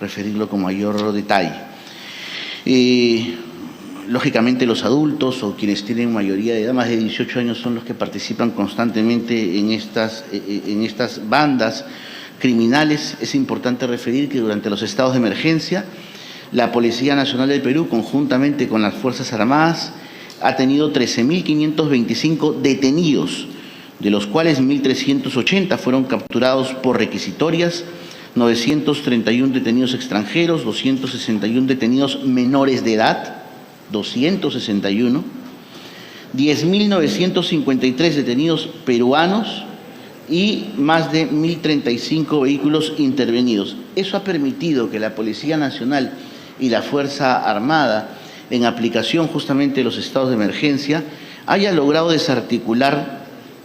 referirlo con mayor detalle. Lógicamente los adultos o quienes tienen mayoría de edad, más de 18 años, son los que participan constantemente en estas bandas criminales. Es importante referir que durante los estados de emergencia, la Policía Nacional del Perú, conjuntamente con las Fuerzas Armadas, ha tenido 13.525 detenidos, de los cuales 1.380 fueron capturados por requisitorias, 931 detenidos extranjeros, 261 detenidos menores de edad, 261, 10.953 detenidos peruanos y más de 1.035 vehículos intervenidos. Eso ha permitido que la Policía Nacional y la Fuerza Armada, en aplicación justamente de los estados de emergencia, haya logrado desarticular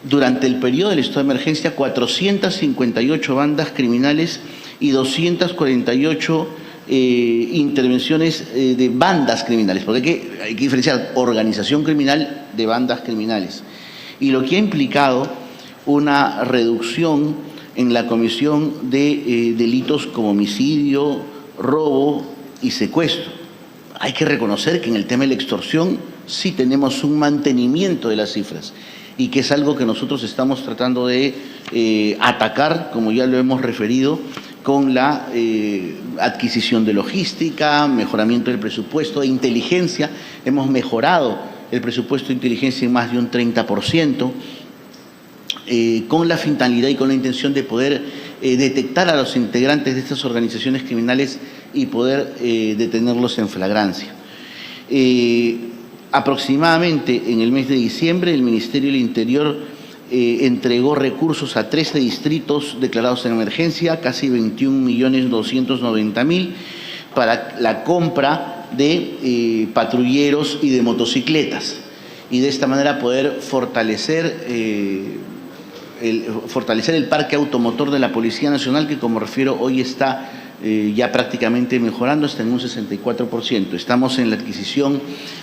durante el periodo del estado de emergencia 458 bandas criminales y 248 intervenciones de bandas criminales, porque hay que diferenciar organización criminal de bandas criminales, y lo que ha implicado una reducción en la comisión de delitos como homicidio, robo y secuestro. Hay que reconocer que en el tema de la extorsión sí tenemos un mantenimiento de las cifras y que es algo que nosotros estamos tratando de atacar, como ya lo hemos referido, con la adquisición de logística, mejoramiento del presupuesto de inteligencia. Hemos mejorado el presupuesto de inteligencia en más de un 30%, con la finalidad y con la intención de poder detectar a los integrantes de estas organizaciones criminales y poder detenerlos en flagrancia. Aproximadamente en el mes de diciembre, el Ministerio del Interior entregó recursos a 13 distritos declarados en emergencia, casi 21.290.000, para la compra de patrulleros y de motocicletas, y de esta manera poder fortalecer fortalecer el parque automotor de la Policía Nacional, que como refiero hoy está ya prácticamente mejorando, está en un 64%. Estamos en la adquisición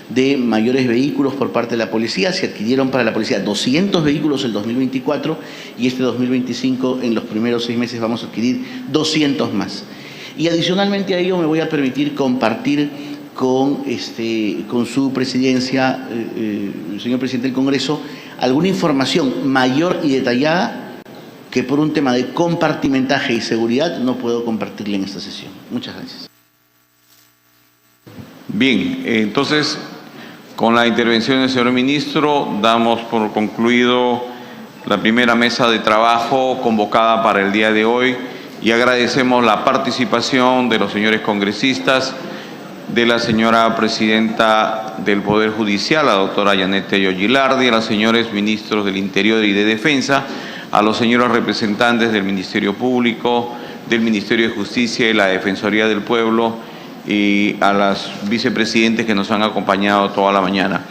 de mayores vehículos por parte de la policía. Se adquirieron para la policía 200 vehículos el 2024 y este 2025, en los primeros 6 meses, vamos a adquirir 200 más. Y adicionalmente a ello me voy a permitir compartir con su presidencia, señor presidente del Congreso, alguna información mayor y detallada que por un tema de compartimentaje y seguridad no puedo compartirle en esta sesión. Muchas gracias. Bien, entonces, con la intervención del señor ministro, damos por concluido la primera mesa de trabajo convocada para el día de hoy y agradecemos la participación de los señores congresistas, de la señora presidenta del Poder Judicial, la doctora Yanet Tello Gilardi, a los señores ministros del Interior y de Defensa, a los señores representantes del Ministerio Público, del Ministerio de Justicia y la Defensoría del Pueblo, y a las vicepresidentes que nos han acompañado toda la mañana.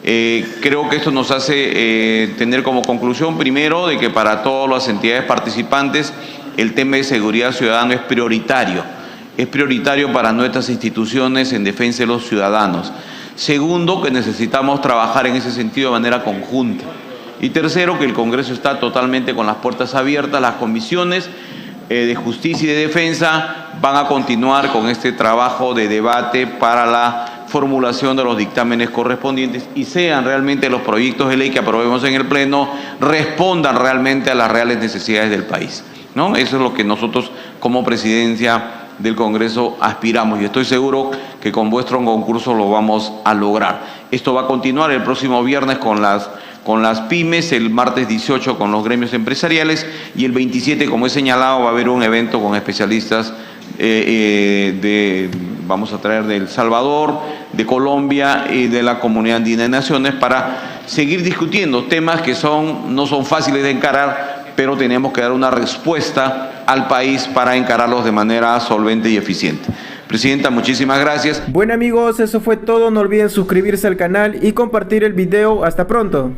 Creo que esto nos hace tener como conclusión, primero, de que para todas las entidades participantes el tema de seguridad ciudadana es prioritario. Es prioritario para nuestras instituciones en defensa de los ciudadanos. Segundo, que necesitamos trabajar en ese sentido de manera conjunta. Y tercero, que el Congreso está totalmente con las puertas abiertas. Las comisiones de Justicia y de Defensa van a continuar con este trabajo de debate para la formulación de los dictámenes correspondientes y sean realmente los proyectos de ley que aprobemos en el Pleno, respondan realmente a las reales necesidades del país, ¿no? Eso es lo que nosotros como presidencia del Congreso aspiramos y estoy seguro que con vuestro concurso lo vamos a lograr. Esto va a continuar el próximo viernes con las pymes, el martes 18 con los gremios empresariales y el 27, como he señalado, va a haber un evento con especialistas vamos a traer de El Salvador, de Colombia y de la Comunidad Andina de Naciones para seguir discutiendo temas que no son fáciles de encarar, pero tenemos que dar una respuesta al país para encararlos de manera solvente y eficiente. Presidenta, muchísimas gracias. Bueno amigos, eso fue todo. No olviden suscribirse al canal y compartir el video. Hasta pronto.